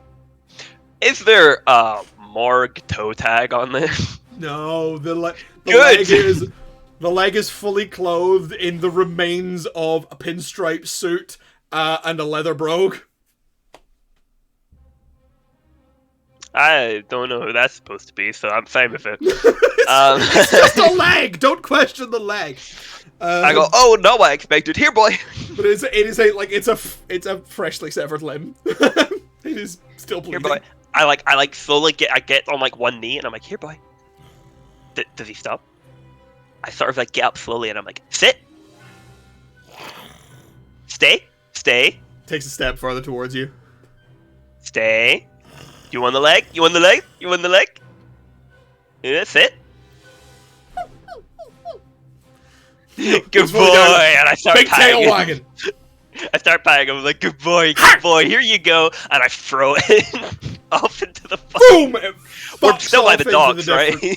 Is there a morgue toe tag on this? No, the Good. leg is fully clothed in the remains of a pinstripe suit and a leather brogue. I don't know who that's supposed to be, so I'm fine with it. It's just a leg. Don't question the leg. I go, oh no, I expected. Here, boy. But it's a freshly severed limb. It is still bleeding. Here, boy. I slowly get on like one knee, and I'm like, here, boy. Does he stop? I sort of like get up slowly, and I'm like, sit, stay. Takes a step farther towards you. Stay. You want the leg? You want the leg? You want the leg? Yeah, sit. Good boy, and I start Big patting tail him. wagging. I start patting him. I'm like, good boy, here you go, and I throw it off into the Boom! It We're fucks still by off the into docks, distance. right?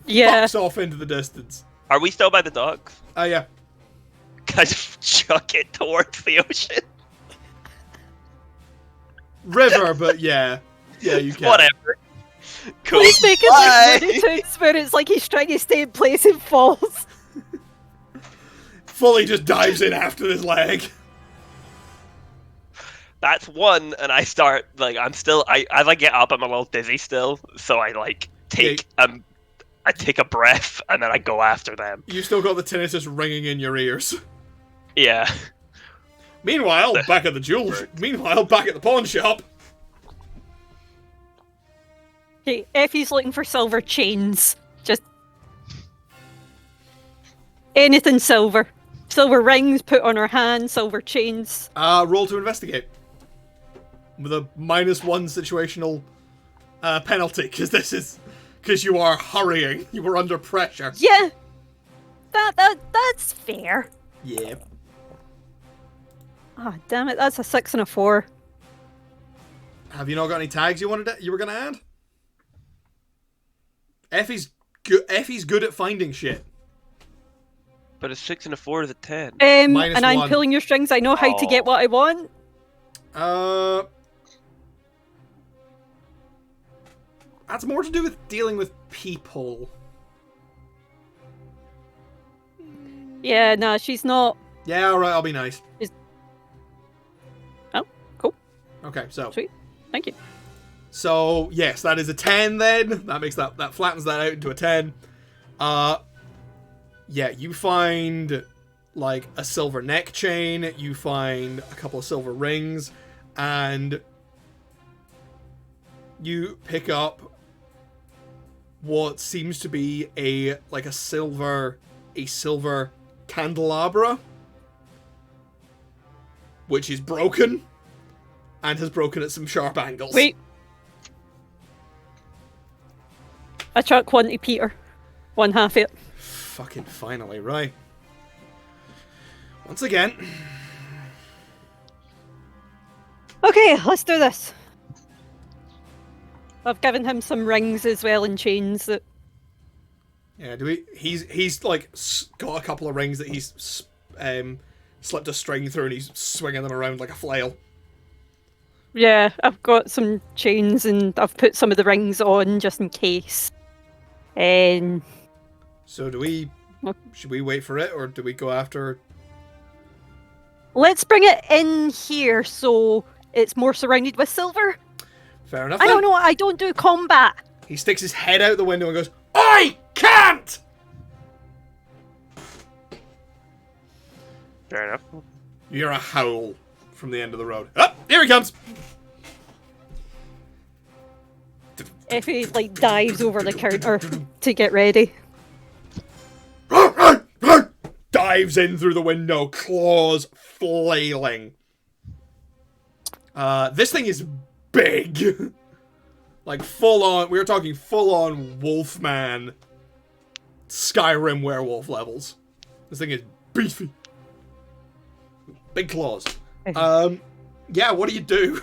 Yeah. Fucks off into the distance. Are we still by the docks? Oh yeah. Can I just chuck it towards the ocean? River, but yeah. Yeah, you can. Whatever. Cool. He's making Bye. like Looney Tunes where it's like he's trying to stay in place and falls. Fully just dives in after this leg. That's one, and I start like as I get up, I'm a little dizzy still, so I like take a breath and then I go after them. You still got the tinnitus ringing in your ears. Yeah. Meanwhile, back at the pawn shop. Okay, Effie's looking for silver chains. Just anything silver. Silver rings put on her hand, silver chains. Roll to investigate. With a -1 situational penalty, because you are hurrying. You were under pressure. Yeah. That's fair. Yeah. Ah, damn it, that's a 6 and a 4. Have you not got any tags you were gonna add? Effie's good at finding shit. But a 6 and a 4 is a 10. And -1. I'm pulling your strings. I know how to get what I want. That's more to do with dealing with people. Yeah, no, she's not. Yeah, alright, I'll be nice. Oh, cool. Okay, so. Sweet. Thank you. So, yes, that is a 10 then. That makes that flattens that out into a 10. Yeah, you find like a silver neck chain, you find a couple of silver rings, and you pick up what seems to be a silver candelabra, which is broken and has broken at some sharp angles. Wait. I chuck one to Peter. One half it. Fucking finally, right. Once again. Okay, let's do this. I've given him some rings as well and chains that. Yeah, he's like got a couple of rings that he's slipped a string through and he's swinging them around like a flail. Yeah, I've got some chains and I've put some of the rings on just in case. So should we wait for it or do we go after? Let's bring it in here so it's more surrounded with silver. Fair enough. I then. don't know, I don't do combat. He sticks his head out the window and goes, I can't! Fair enough. You hear a howl from the end of the road. Up, here he comes. Effie like dives over the counter to get ready. Dives in through the window, claws flailing. This thing is big. Like full on, we were talking full on Wolfman Skyrim werewolf levels. This thing is beefy. Big claws. Yeah, what do you do?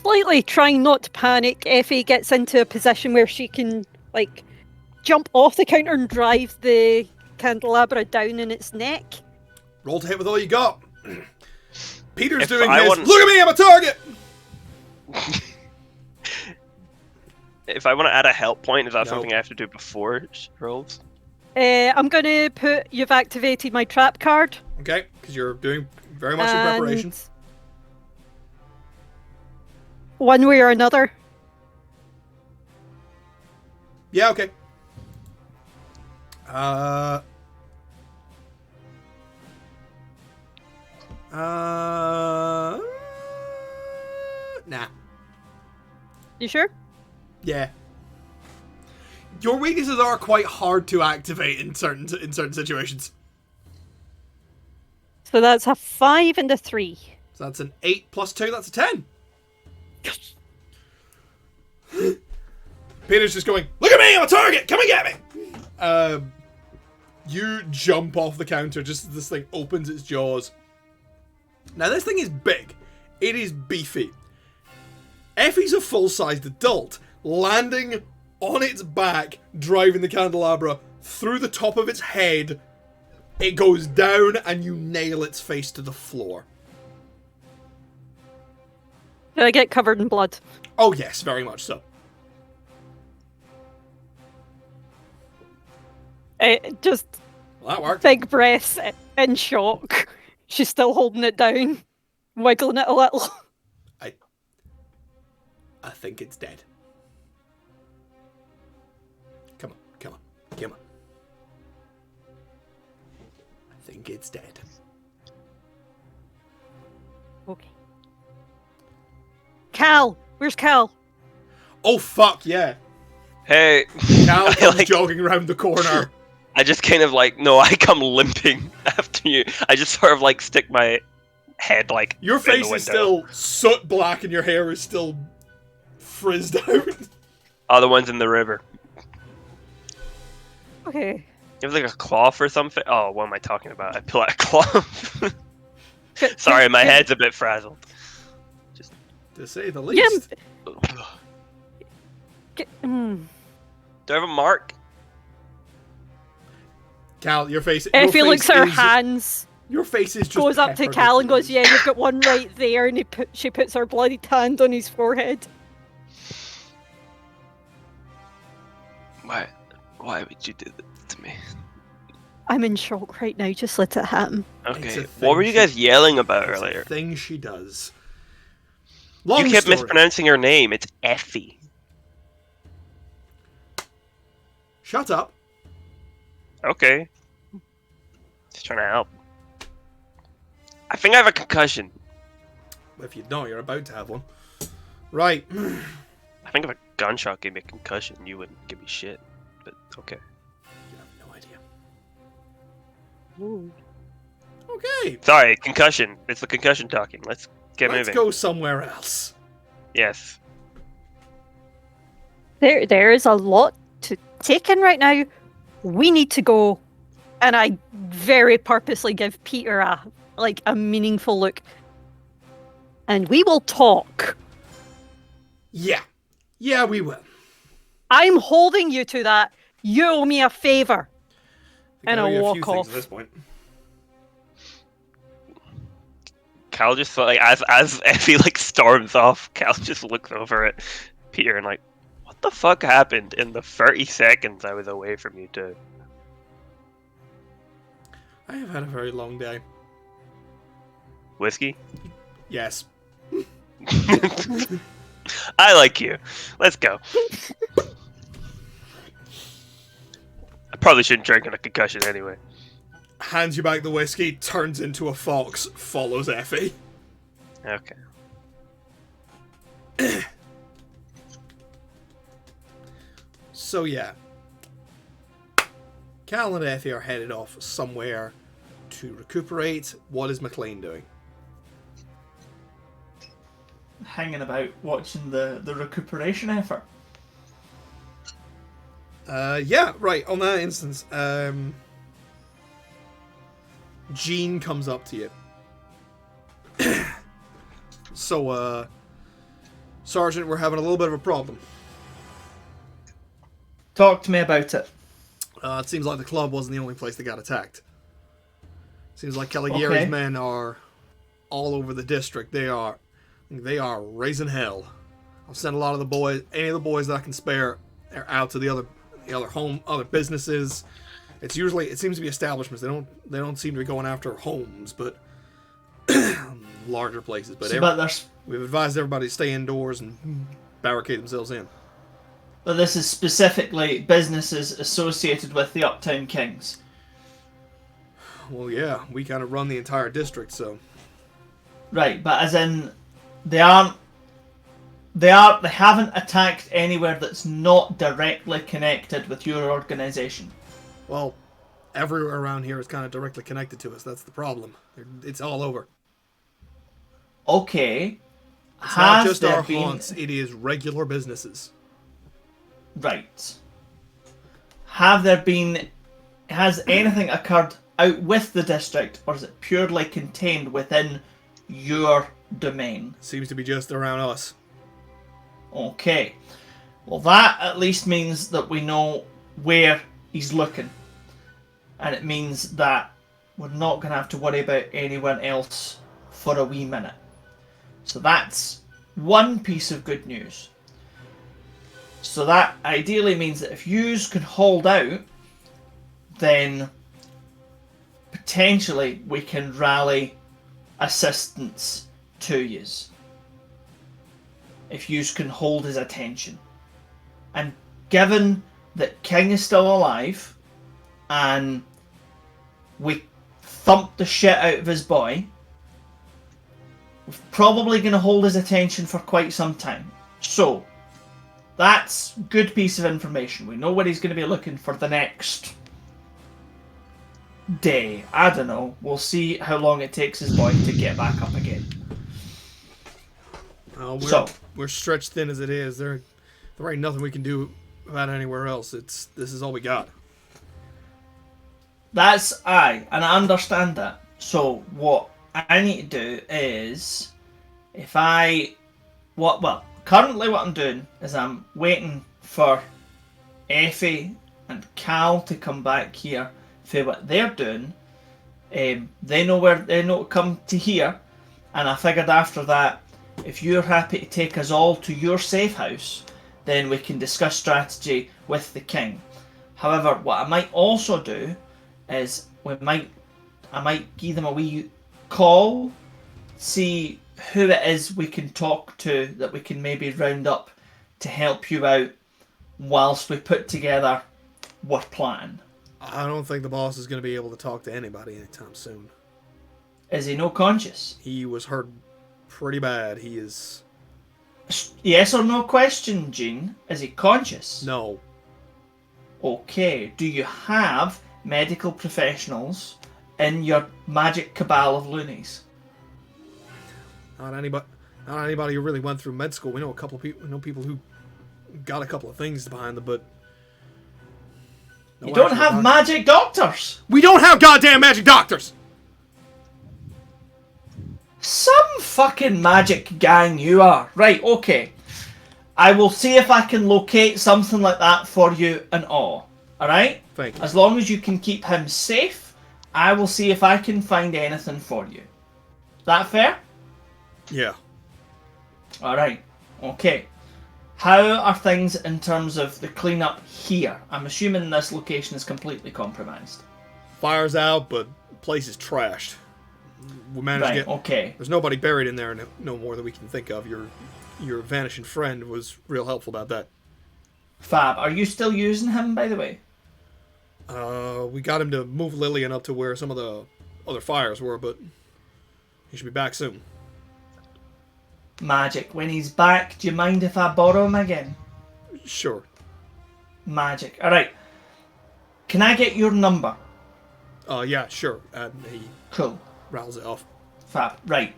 Slightly trying not to panic, Effie gets into a position where she can, like, jump off the counter and drive the candelabra down in its neck. Roll to hit with all you got. Peter's If doing I his, want- look at me, I'm a target! If I want to add a help point, is that No. something I have to do before she rolls? I'm going to put, you've activated my trap card. Okay, because you're doing very much in preparation. and one way or another. Yeah, okay. Nah. You sure? Yeah. Your weaknesses are quite hard to activate in certain situations. So that's a 5 and a 3. So that's an 8 plus 2, that's a 10. Peter's just going, look at me, I'm a target, come and get me! You jump off the counter just as this thing opens its jaws. Now this thing is big. It is beefy. Effie's a full-sized adult, landing on its back, driving the candelabra through the top of its head. It goes down and you nail its face to the floor. Did I get covered in blood? Oh yes, very much so. Just Well, that worked. big breaths in shock. She's still holding it down, wiggling it a little. I think it's dead. Come on, come on, come on. I think it's dead. Okay. Cal! Where's Cal? Oh fuck, yeah. Hey, Cal I comes like- jogging around the corner. I just kind of like, no, I come limping after you. I just sort of like stick my head like Your in the face is window. still soot black and your hair is still frizzed out. Oh, the ones in the river. Okay. You have like a cloth or something? Oh, what am I talking about? I pull out a cloth. Sorry, my head's a bit frazzled. To say the Yeah. least. Do I have a mark? Cal, your face. Effie your looks face at her is- hands, Your face is just goes up to peppered Cal with and goes, bruises. yeah, you've got one right there, and she puts her bloody hand on his forehead. Why would you do that to me? I'm in shock right now, just let it happen. It's Okay. a What were thing you guys yelling about It's a earlier? thing she does. Long You kept story. mispronouncing her name. It's Effie. Shut up. Okay. Just trying to help. I think I have a concussion. If you don't, you're about to have one. Right. I think if a gunshot gave me a concussion, you wouldn't give me shit. But okay. You have no idea. Okay. Sorry, concussion. It's the concussion talking. Let's get Let's moving. go somewhere else. Yes. There is a lot to take in right now. We need to go, and I very purposely give Peter a meaningful look, and we will talk. Yeah. Yeah, we will. I'm holding you to that. You owe me a favor. I And owe I'll you a walk few things off. at this point. Cal just like as Effie like storms off, Cal just looks over at Peter and like, what the fuck happened in the 30 seconds I was away from you two? I have had a very long day. Whiskey? Yes. I like you. Let's go. probably shouldn't drink on a concussion anyway. Hands you back the whiskey, turns into a fox, follows Effie. Okay. So yeah. Cal and Effie are headed off somewhere to recuperate. What is Maclean doing? Hanging about watching the recuperation effort. Yeah, right. On that instance, Jean comes up to you. So, Sergeant, we're having a little bit of a problem. Talk to me about it. It seems like the club wasn't the only place that got attacked. Seems like Caligari's men are all over the district. They are raising hell. I've sent a lot of the boys, any of the boys that I can spare, are out to the other businesses. It seems to be establishments. They don't seem to be going after homes, but larger places. But we've advised everybody to stay indoors and barricade themselves in. But this is specifically businesses associated with the Uptown Kings. Well, yeah, we kind of run the entire district, so. Right, but as in, they haven't attacked anywhere that's not directly connected with your organisation. Well, everywhere around here is kind of directly connected to us. That's the problem. It's all over. Okay. It's not just our haunts. It is regular businesses. Right. Has anything occurred out with the district, or is it purely contained within your domain? Seems to be just around us. Okay. Well, that at least means that we know where he's looking. And it means that we're not going to have to worry about anyone else for a wee minute. So that's one piece of good news. So that ideally means that if yous can hold out, then potentially we can rally assistance to yous. If yous can hold his attention. And given that King is still alive, and we thumped the shit out of his boy, we're probably going to hold his attention for quite some time. So, that's a good piece of information. We know where he's going to be looking for the next day. I don't know. We'll see how long it takes his boy to get back up again. We're stretched thin as it is. There ain't nothing we can do about it anywhere else. This is all we got. That's and I understand that. So what I need to do is, currently what I'm doing is I'm waiting for Effie and Cal to come back here for what they're doing. They know to come to here, and I figured after that, if you're happy to take us all to your safe house, then we can discuss strategy with the king. However, what I might also do is I might give them a wee call, see who it is we can talk to that we can maybe round up to help you out whilst we put together what plan. I don't think the boss is going to be able to talk to anybody anytime soon. Is he no conscious? He was hurt pretty bad. He is... Yes or no question, Jean. Is he conscious? No. Okay. Do you have medical professionals in your magic cabal of loonies? Not anybody who really went through med school. We know a couple of people. We know people who got a couple of things behind them, but you don't have magic doctors. We don't have goddamn magic doctors. Some fucking magic gang you are. Right, okay. I will see if I can locate something like that for you and all. Alright? Thank you. As long as you can keep him safe, I will see if I can find anything for you. That fair? Yeah. Alright. Okay. How are things in terms of the cleanup here? I'm assuming this location is completely compromised. Fire's out, but the place is trashed. We managed to get... Okay. There's nobody buried in there no more that we can think of. Your vanishing friend was real helpful about that. Fab. Are you still using him, by the way? We got him to move Lillian up to where some of the other fires were, but he should be back soon. Magic. When he's back, do you mind if I borrow him again? Sure. Magic. Alright. Can I get your number? Yeah, sure. And he Cool. rattles it off. Fab. Right.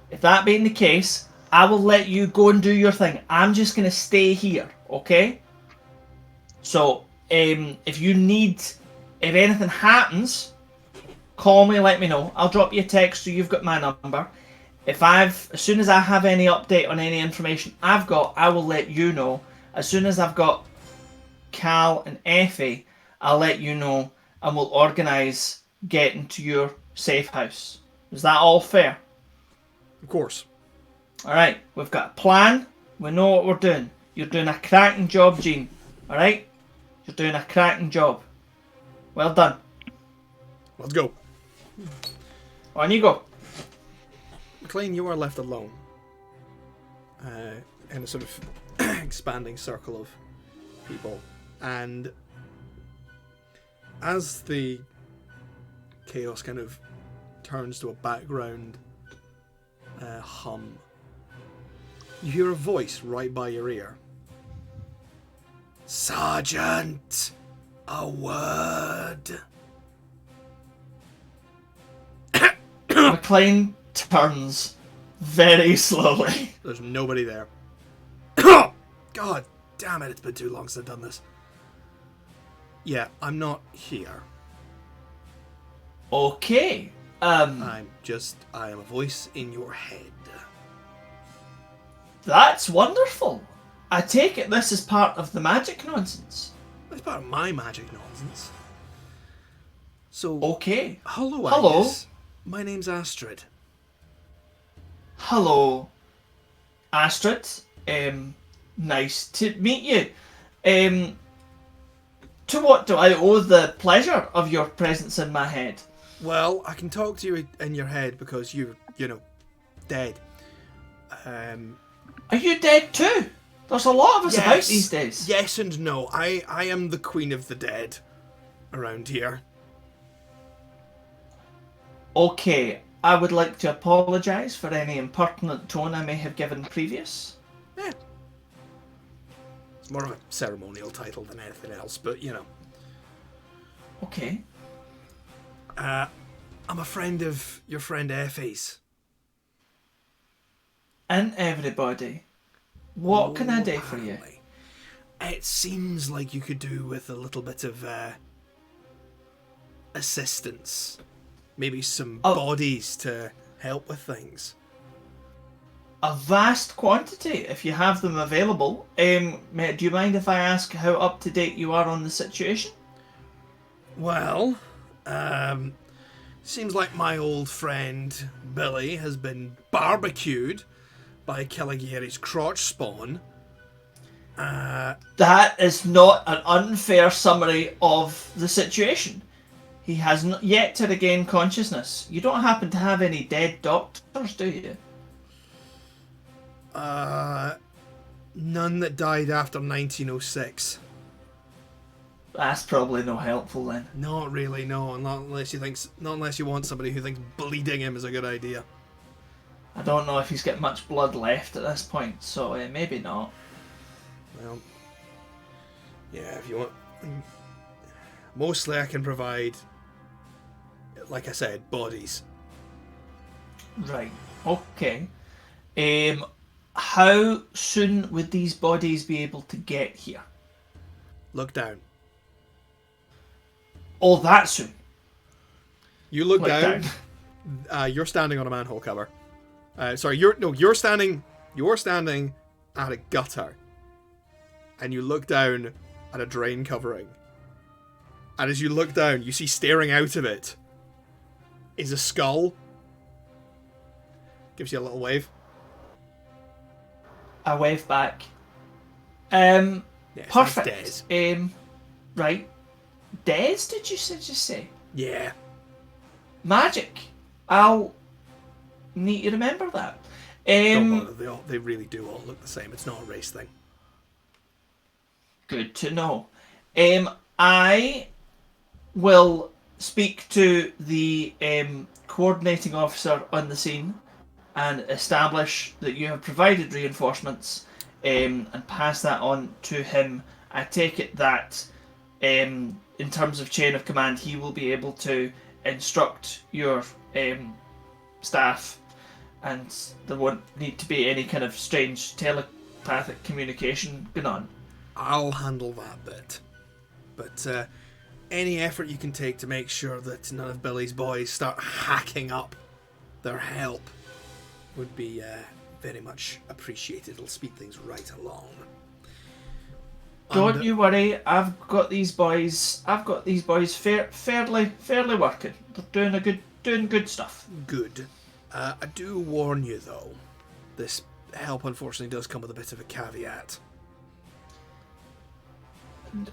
If that being the case, I will let you go and do your thing. I'm just going to stay here, okay? So, if you need... If anything happens, call me, let me know. I'll drop you a text so you've got my number. As soon as I have any update on any information I've got, I will let you know. As soon as I've got Cal and Effie, I'll let you know, and we'll organise getting to your safe house. Is that all fair? Of course. Alright, we've got a plan. We know what we're doing. You're doing a cracking job, Gene. Alright? You're doing a cracking job. Well done. Let's go. On you go. Maclean, you are left alone. In a sort of expanding circle of people. And as the chaos kind of turns to a background hum, you hear a voice right by your ear. Sergeant, a word. Maclean turns very slowly. There's nobody there. God damn it, it's been too long since I've done this. Yeah, I'm not here. Okay. I am a voice in your head. That's wonderful. I take it this is part of the magic nonsense. It's part of my magic nonsense. So, Okay. hello, Hello. Agnes. My name's Astrid. Hello, Astrid. Nice to meet you. To what do I owe the pleasure of your presence in my head? Well, I can talk to you in your head because you're, dead. Are you dead too? There's a lot of us about these days. Yes and no. I am the queen of the dead around here. Okay, I would like to apologise for any impertinent tone I may have given previous. Yeah. It's more of a ceremonial title than anything else, but Okay. I'm a friend of your friend Effie's. And everybody, what can I do for you? Apparently. It seems like you could do with a little bit of assistance. Maybe some bodies to help with things. A vast quantity, if you have them available. Do you mind if I ask how up to date you are on the situation? Well, seems like my old friend Billy has been barbecued by Caligari's crotch spawn. That is not an unfair summary of the situation. He has not yet to regain consciousness. You don't happen to have any dead doctors, do you? None that died after 1906. That's probably no helpful then. Not really, no. Not unless you want somebody who thinks bleeding him is a good idea. I don't know if he's got much blood left at this point, so maybe not. Well, yeah, if you want... Mostly I can provide, like I said, bodies. Right, okay. How soon would these bodies be able to get here? Look down. Oh, that soon? You look down. You're standing on a manhole cover. You're standing at a gutter. And you look down at a drain covering. And as you look down, you see staring out of it is a skull. Gives you a little wave. I wave back. Yes, Perfect. Des. Right. Des, did you just say? Yeah. Magic. I'll need to remember that. Don't bother, they really do all look the same. It's not a race thing. Good to know. I will speak to the coordinating officer on the scene and establish that you have provided reinforcements and pass that on to him. I take it that in terms of chain of command, he will be able to instruct your staff, and there won't need to be any kind of strange telepathic communication going on. I'll handle that bit. But any effort you can take to make sure that none of Billy's boys start hacking up their help would be very much appreciated. It'll speed things right along. Don't you worry. I've got these boys fairly working. They're doing good stuff. Good. I do warn you though, this help unfortunately does come with a bit of a caveat.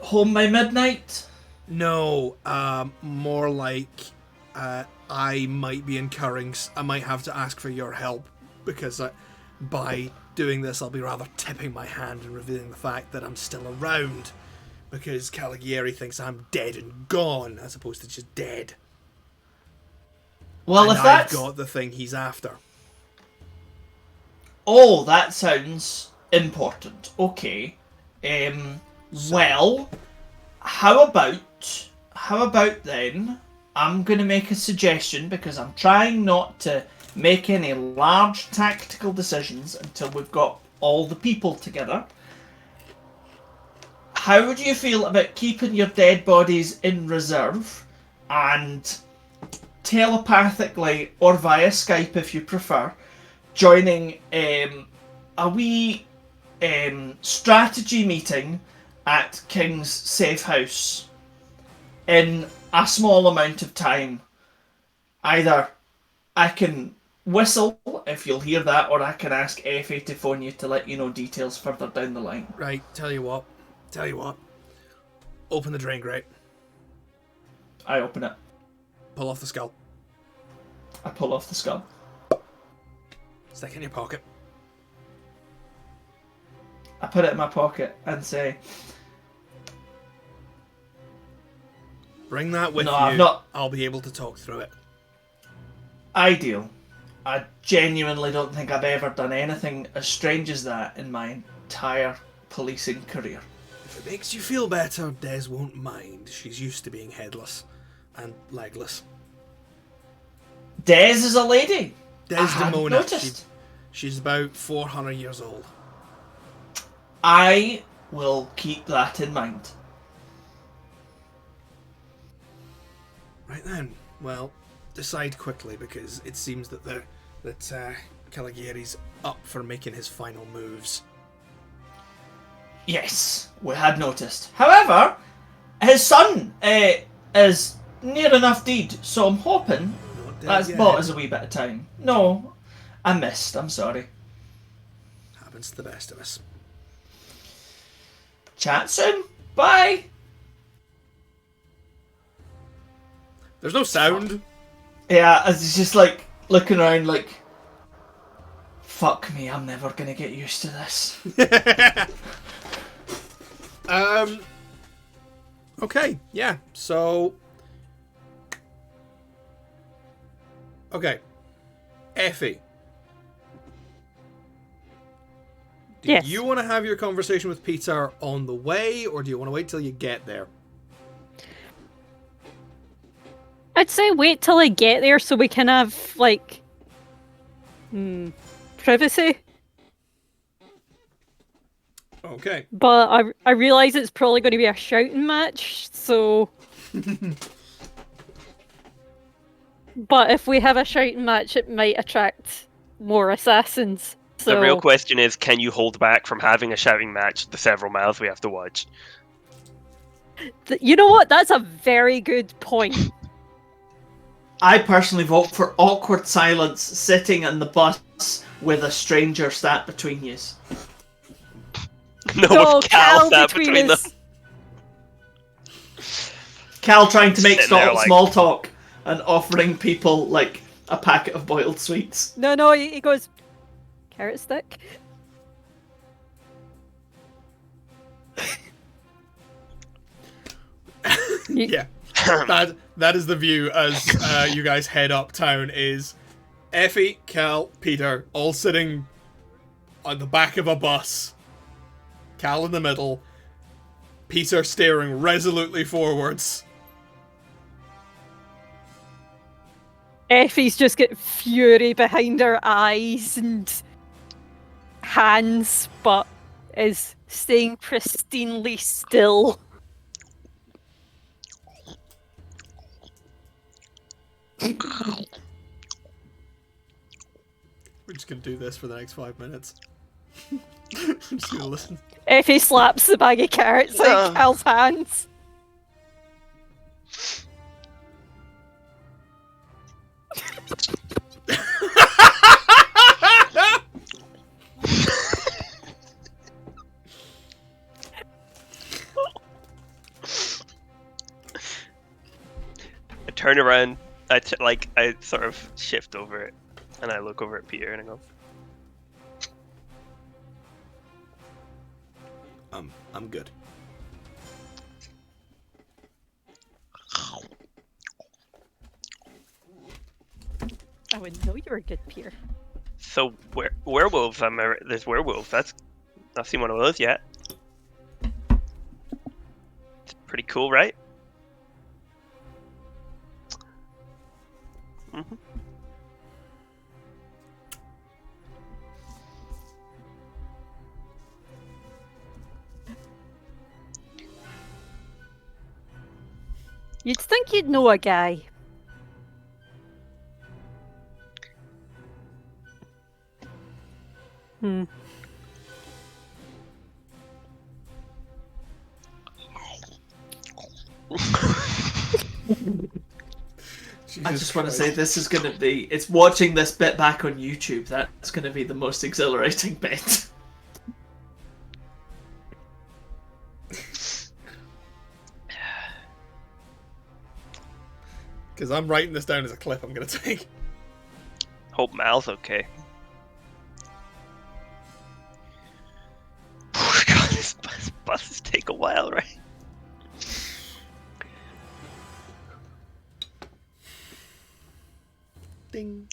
Home by midnight? No, more like I might have to ask for your help, because by doing this I'll be rather tipping my hand and revealing the fact that I'm still around, because Caligari thinks I'm dead and gone as opposed to just dead. Well, and if that's... I've got the thing he's after. Oh, that sounds important. Okay. Well, how about then, I'm going to make a suggestion, because I'm trying not to make any large tactical decisions until we've got all the people together. How would you feel about keeping your dead bodies in reserve and telepathically, or via Skype if you prefer, joining a wee strategy meeting at King's Safe House in a small amount of time? Either I can whistle if you'll hear that, or I can ask Effie to phone you to let you know details further down the line. Right, tell you what. Open the drain grate. I open it. Pull off the skull. I pull off the skull. Stick it in your pocket. I put it in my pocket and say, bring that with you. I've not. I'll be able to talk through it. Ideal. I genuinely don't think I've ever done anything as strange as that in my entire policing career. If it makes you feel better, Des won't mind. She's used to being headless and legless. Des is a lady. Desdemona. She's about 400 years old. I will keep that in mind. Right then. Well, decide quickly, because it seems that Caligari's up for making his final moves. Yes, we had noticed. However, his son is near enough dead, so I'm hoping that's bought us a wee bit of time. No, I missed. I'm sorry. Happens to the best of us. Chat soon. Bye. There's no sound. Yeah, it's just like looking around like, fuck me, I'm never gonna get used to this. Okay, yeah, so... Okay. Effie. Do Yes. you want to have your conversation with Peter on the way, or do you want to wait till you get there? I'd say wait till I get there so we can have, like, privacy. Okay. But I realise it's probably going to be a shouting match, so... But if we have a shouting match, it might attract more assassins. So... The real question is, can you hold back from having a shouting match the several miles we have to watch? You know what? That's a very good point. I personally vote for awkward silence sitting in the bus with a stranger sat between you. No, with Cal sat between them. Cal trying to make Sitting there like- small talk and offering people like a packet of boiled sweets. No, he goes, carrot stick. Yeah. that is the view as you guys head uptown. Is Effie, Cal, Peter all sitting on the back of a bus. Cal in the middle. Peter staring resolutely forwards. Effie's just got fury behind her eyes and hands, but is staying pristinely still. We're just gonna do this for the next 5 minutes. I'm just gonna listen. Effie slaps the bag of carrots out of Cal's hands. I turn around, I sort of shift over it, and I look over at Peter and I go, I'm good. I would know you were good, Peter. so werewolves, there's werewolves, I've seen one of those yet. It's pretty cool, right? Mm-hmm. You'd think you'd know a guy. I just want to say this is going to be... It's watching this bit back on YouTube. That's going to be the most exhilarating bit. Because I'm writing this down as a clip I'm gonna take. Hope Mal's okay. Oh god, these buses take a while, right? Ding.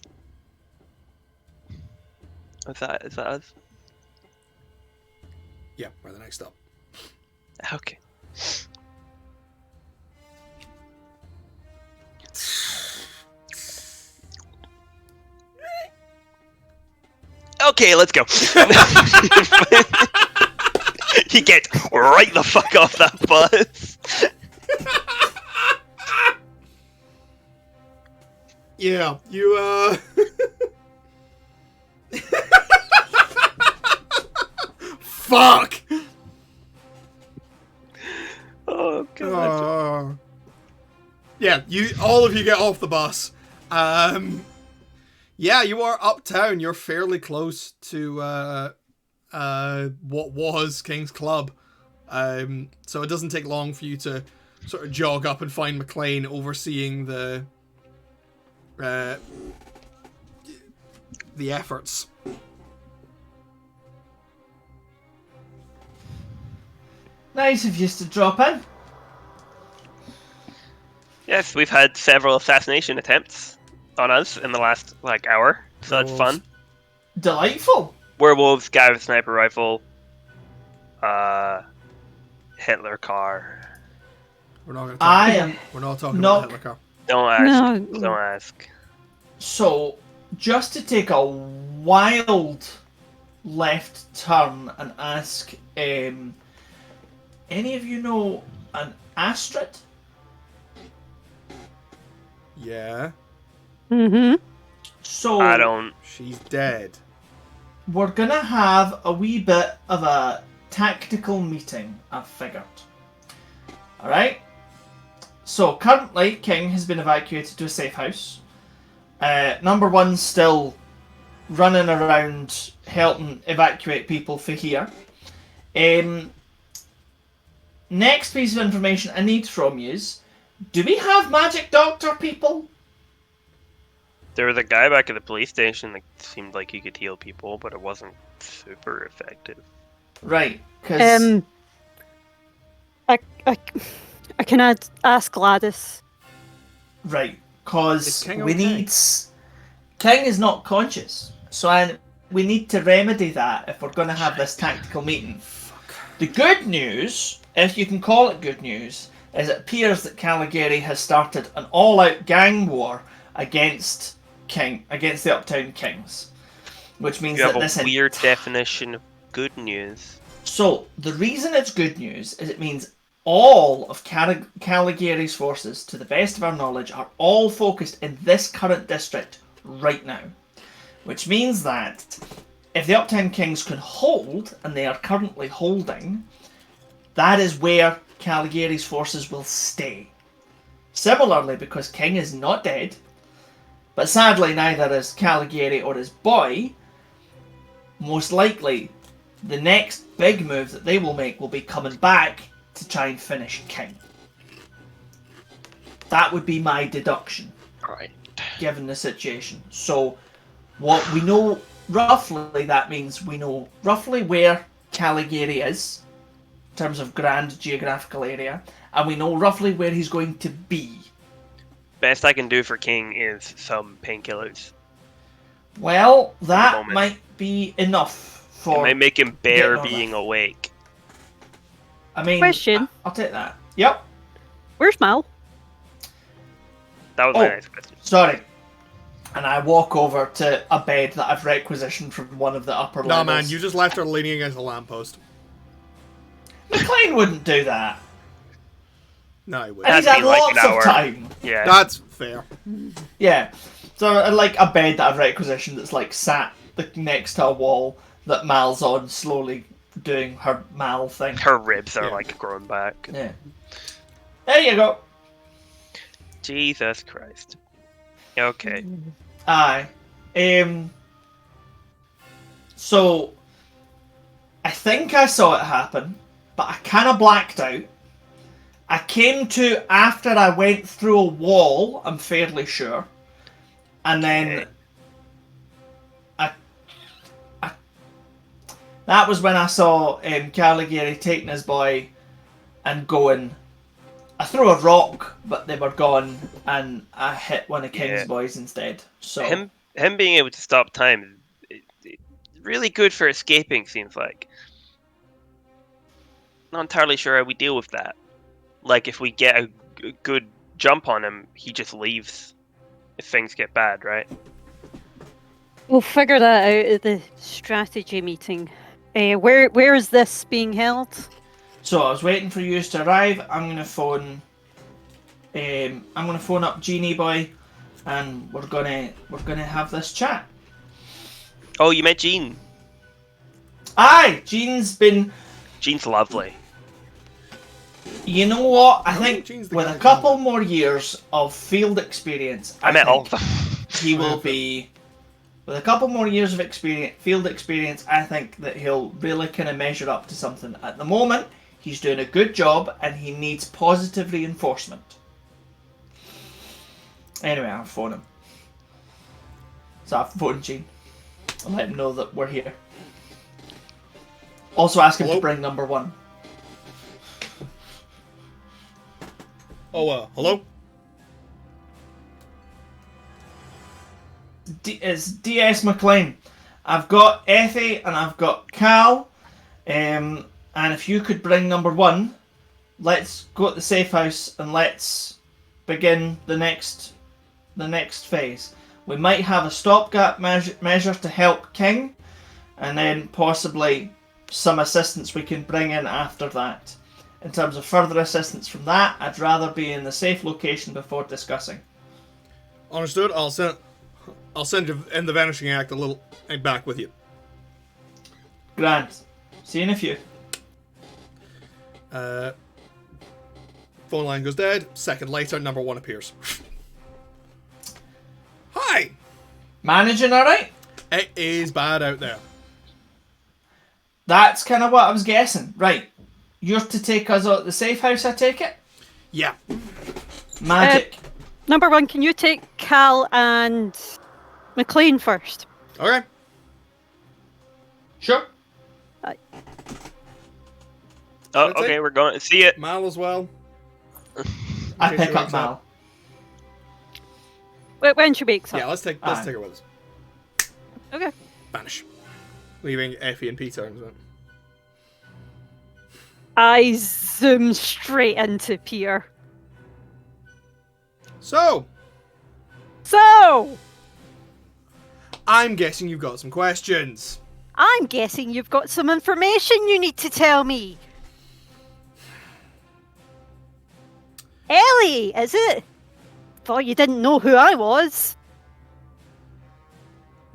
Is that us? Yeah, we're the next stop. Okay. Okay, let's go. He gets right the fuck off that bus. Yeah, you Fuck! Oh god. Yeah, all of you get off the bus. Yeah, you are uptown. You're fairly close to what was King's Club. So it doesn't take long for you to sort of jog up and find Maclean overseeing the efforts. Nice of you to drop in. Yes, we've had several assassination attempts on us in the last hour, so that's fun. Delightful. Werewolves, guy with a sniper rifle, Hitler car. We're not gonna we're not talking about Hitler car. Don't ask. No. Don't ask. So, just to take a wild left turn and ask, any of you know an Astrid? Yeah. Mm-hmm. So I don't. She's dead. We're gonna have a wee bit of a tactical meeting, I've figured. Alright? So currently King has been evacuated to a safe house. Number one's still running around helping evacuate people for here. Next piece of information I need from you is, do we have magic doctor people? There was a guy back at the police station that seemed like he could heal people, but it wasn't super effective. Right, because... I can ask Gladys. Right, Is because King we okay? need... King is not conscious, so we need to remedy that if we're going to have this tactical meeting. The good news, if you can call it good news, is it appears that Caligari has started an all-out gang war against the Uptown Kings, which means You have that a this weird definition of good news. So the reason it's good news is it means all of Caligari's forces, to the best of our knowledge, are all focused in this current district right now. Which means that if the Uptown Kings can hold, and they are currently holding, that is where Caligari's forces will stay. Similarly, because King is not dead, but sadly neither is Caligari or his boy, most likely the next big move that they will make will be coming back to try and finish King. That would be my deduction, Right. given the situation. So, what we know roughly, that means we know roughly where Caligari is, in terms of grand geographical area, and we know roughly where he's going to be. Best I can do for King is some painkillers. Well, that moment. might be enough It for... might make him bear getting on being that. awake. I mean, Question. I'll take that. Yep. Where's Mal? That was Oh. my next question. Sorry. And I walk over to a bed that I've requisitioned from one of the upper No, levels. man, you just left her leaning against a lamppost. Maclean wouldn't do that. No, he would. And he's That'd had be like lots an of hour. time. Yeah. That's fair. Yeah. So, like, a bed that I've requisitioned that's, like, sat next to a wall that Mal's on, slowly doing her Mal thing. Her ribs are Yeah. like growing back. Yeah. There you go. Jesus Christ. Okay. Aye. So, I think I saw it happen, but I kind of blacked out. I came to after I went through a wall, I'm fairly sure. And then Okay. that was when I saw Caligari taking his boy and going. I threw a rock, but they were gone, and I hit one of King's Yeah. boys instead. So Him being able to stop time is really good for escaping, seems like. Not entirely sure how we deal with that. Like, if we get a good jump on him, he just leaves if things get bad, right? We'll figure that out at the strategy meeting. Where is this being held? So I was waiting for you to arrive. I'm gonna phone up Genie Boy, and we're gonna have this chat. Oh, you met Jean. Aye, Gene's been. Jean's lovely. You know what? I don't think think Gene's the with guy a who's couple on more years of field experience, I met all think of them. he will be. With a couple more years of field experience, I think that he'll really kind of measure up to something. At the moment, he's doing a good job, and he needs positive reinforcement. Anyway, I'll phone him. So I've phoned Gene. I'll let him know that we're here. Also ask him Hello? to bring number 1. Oh, hello? It's DS Maclean. I've got Effie and I've got Cal. And if you could bring number 1, let's go to the safe house and let's begin the next phase. We might have a stopgap measure to help King, and then possibly some assistance we can bring in after that. In terms of further assistance from that, I'd rather be in the safe location before discussing. Understood. I'll send you in the Vanishing Act a little and back with you. Grand. See you in a few. Phone line goes dead. Second later, number 1 appears. Hi! Managing alright? It is bad out there. That's kind of what I was guessing. Right. You're to take us out the safe house, I take it? Yeah. Magic. Number 1, can you take Cal and Maclean first? Okay. Sure. Oh, That's okay, it. we're going. See it. Mal as well. I case she pick up wakes Mal. Wait, when she wakes up. Yeah, let's take her with us. Okay. Vanish. Leaving Effie and Peter. Isn't it? I zoom straight into Peter. So, I'm guessing you've got some questions. I'm guessing you've got some information you need to tell me. Ellie, is it? Thought you didn't know who I was.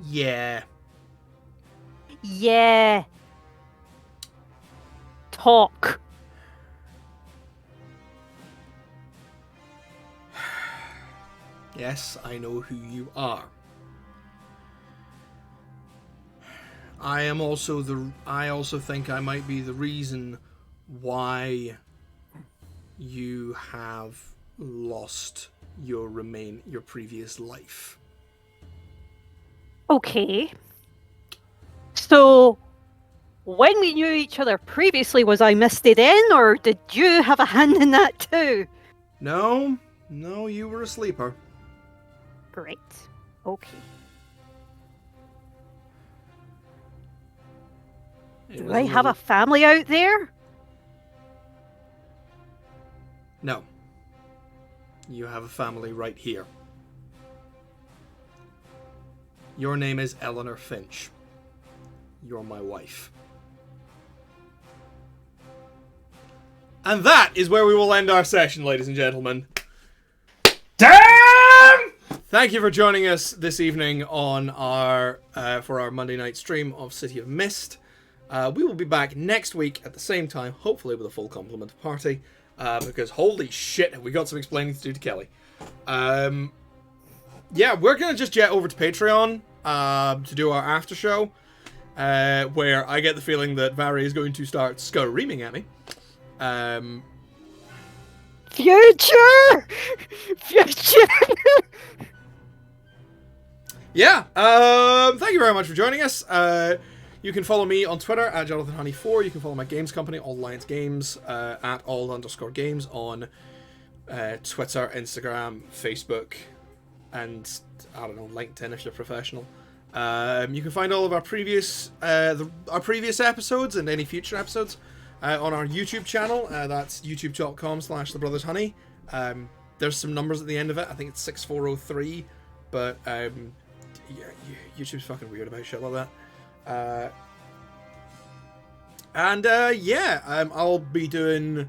Yeah. Yeah. Talk. Yes, I know who you are. I also think I might be the reason why you have lost your previous life. Okay. So, when we knew each other previously, was I misty then, or did you have a hand in that too? No, you were a sleeper. Great. Okay. Do I have a family out there? No. You have a family right here. Your name is Eleanor Finch. You're my wife. And that is where we will end our session, ladies and gentlemen. Damn! Thank you for joining us this evening on our for our Monday night stream of City of Mist. We will be back next week at the same time, hopefully with a full complement of party, because holy shit, have we got some explaining to do to Kelly. Yeah, we're going to just jet over to Patreon to do our after show, where I get the feeling that Vary is going to start screaming at me. Future! Yeah, thank you very much for joining us. You can follow me on Twitter at JonathanHoney4. You can follow my games company, All Alliance Games, at all_games on Twitter, Instagram, Facebook, and I don't know, LinkedIn if you're professional. You can find all of our previous episodes and any future episodes on our YouTube channel. That's youtube.com/thebrothersHoney. There's some numbers at the end of it. I think it's 6403, but yeah, YouTube's fucking weird about shit like that. I'll be doing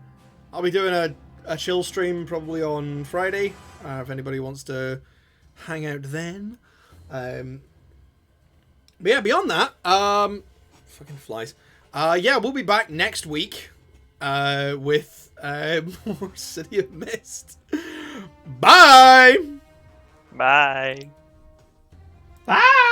a chill stream probably on Friday, if anybody wants to hang out then. But yeah, beyond that, fucking flies. We'll be back next week with more City of Mist. Bye. Bye. Bye!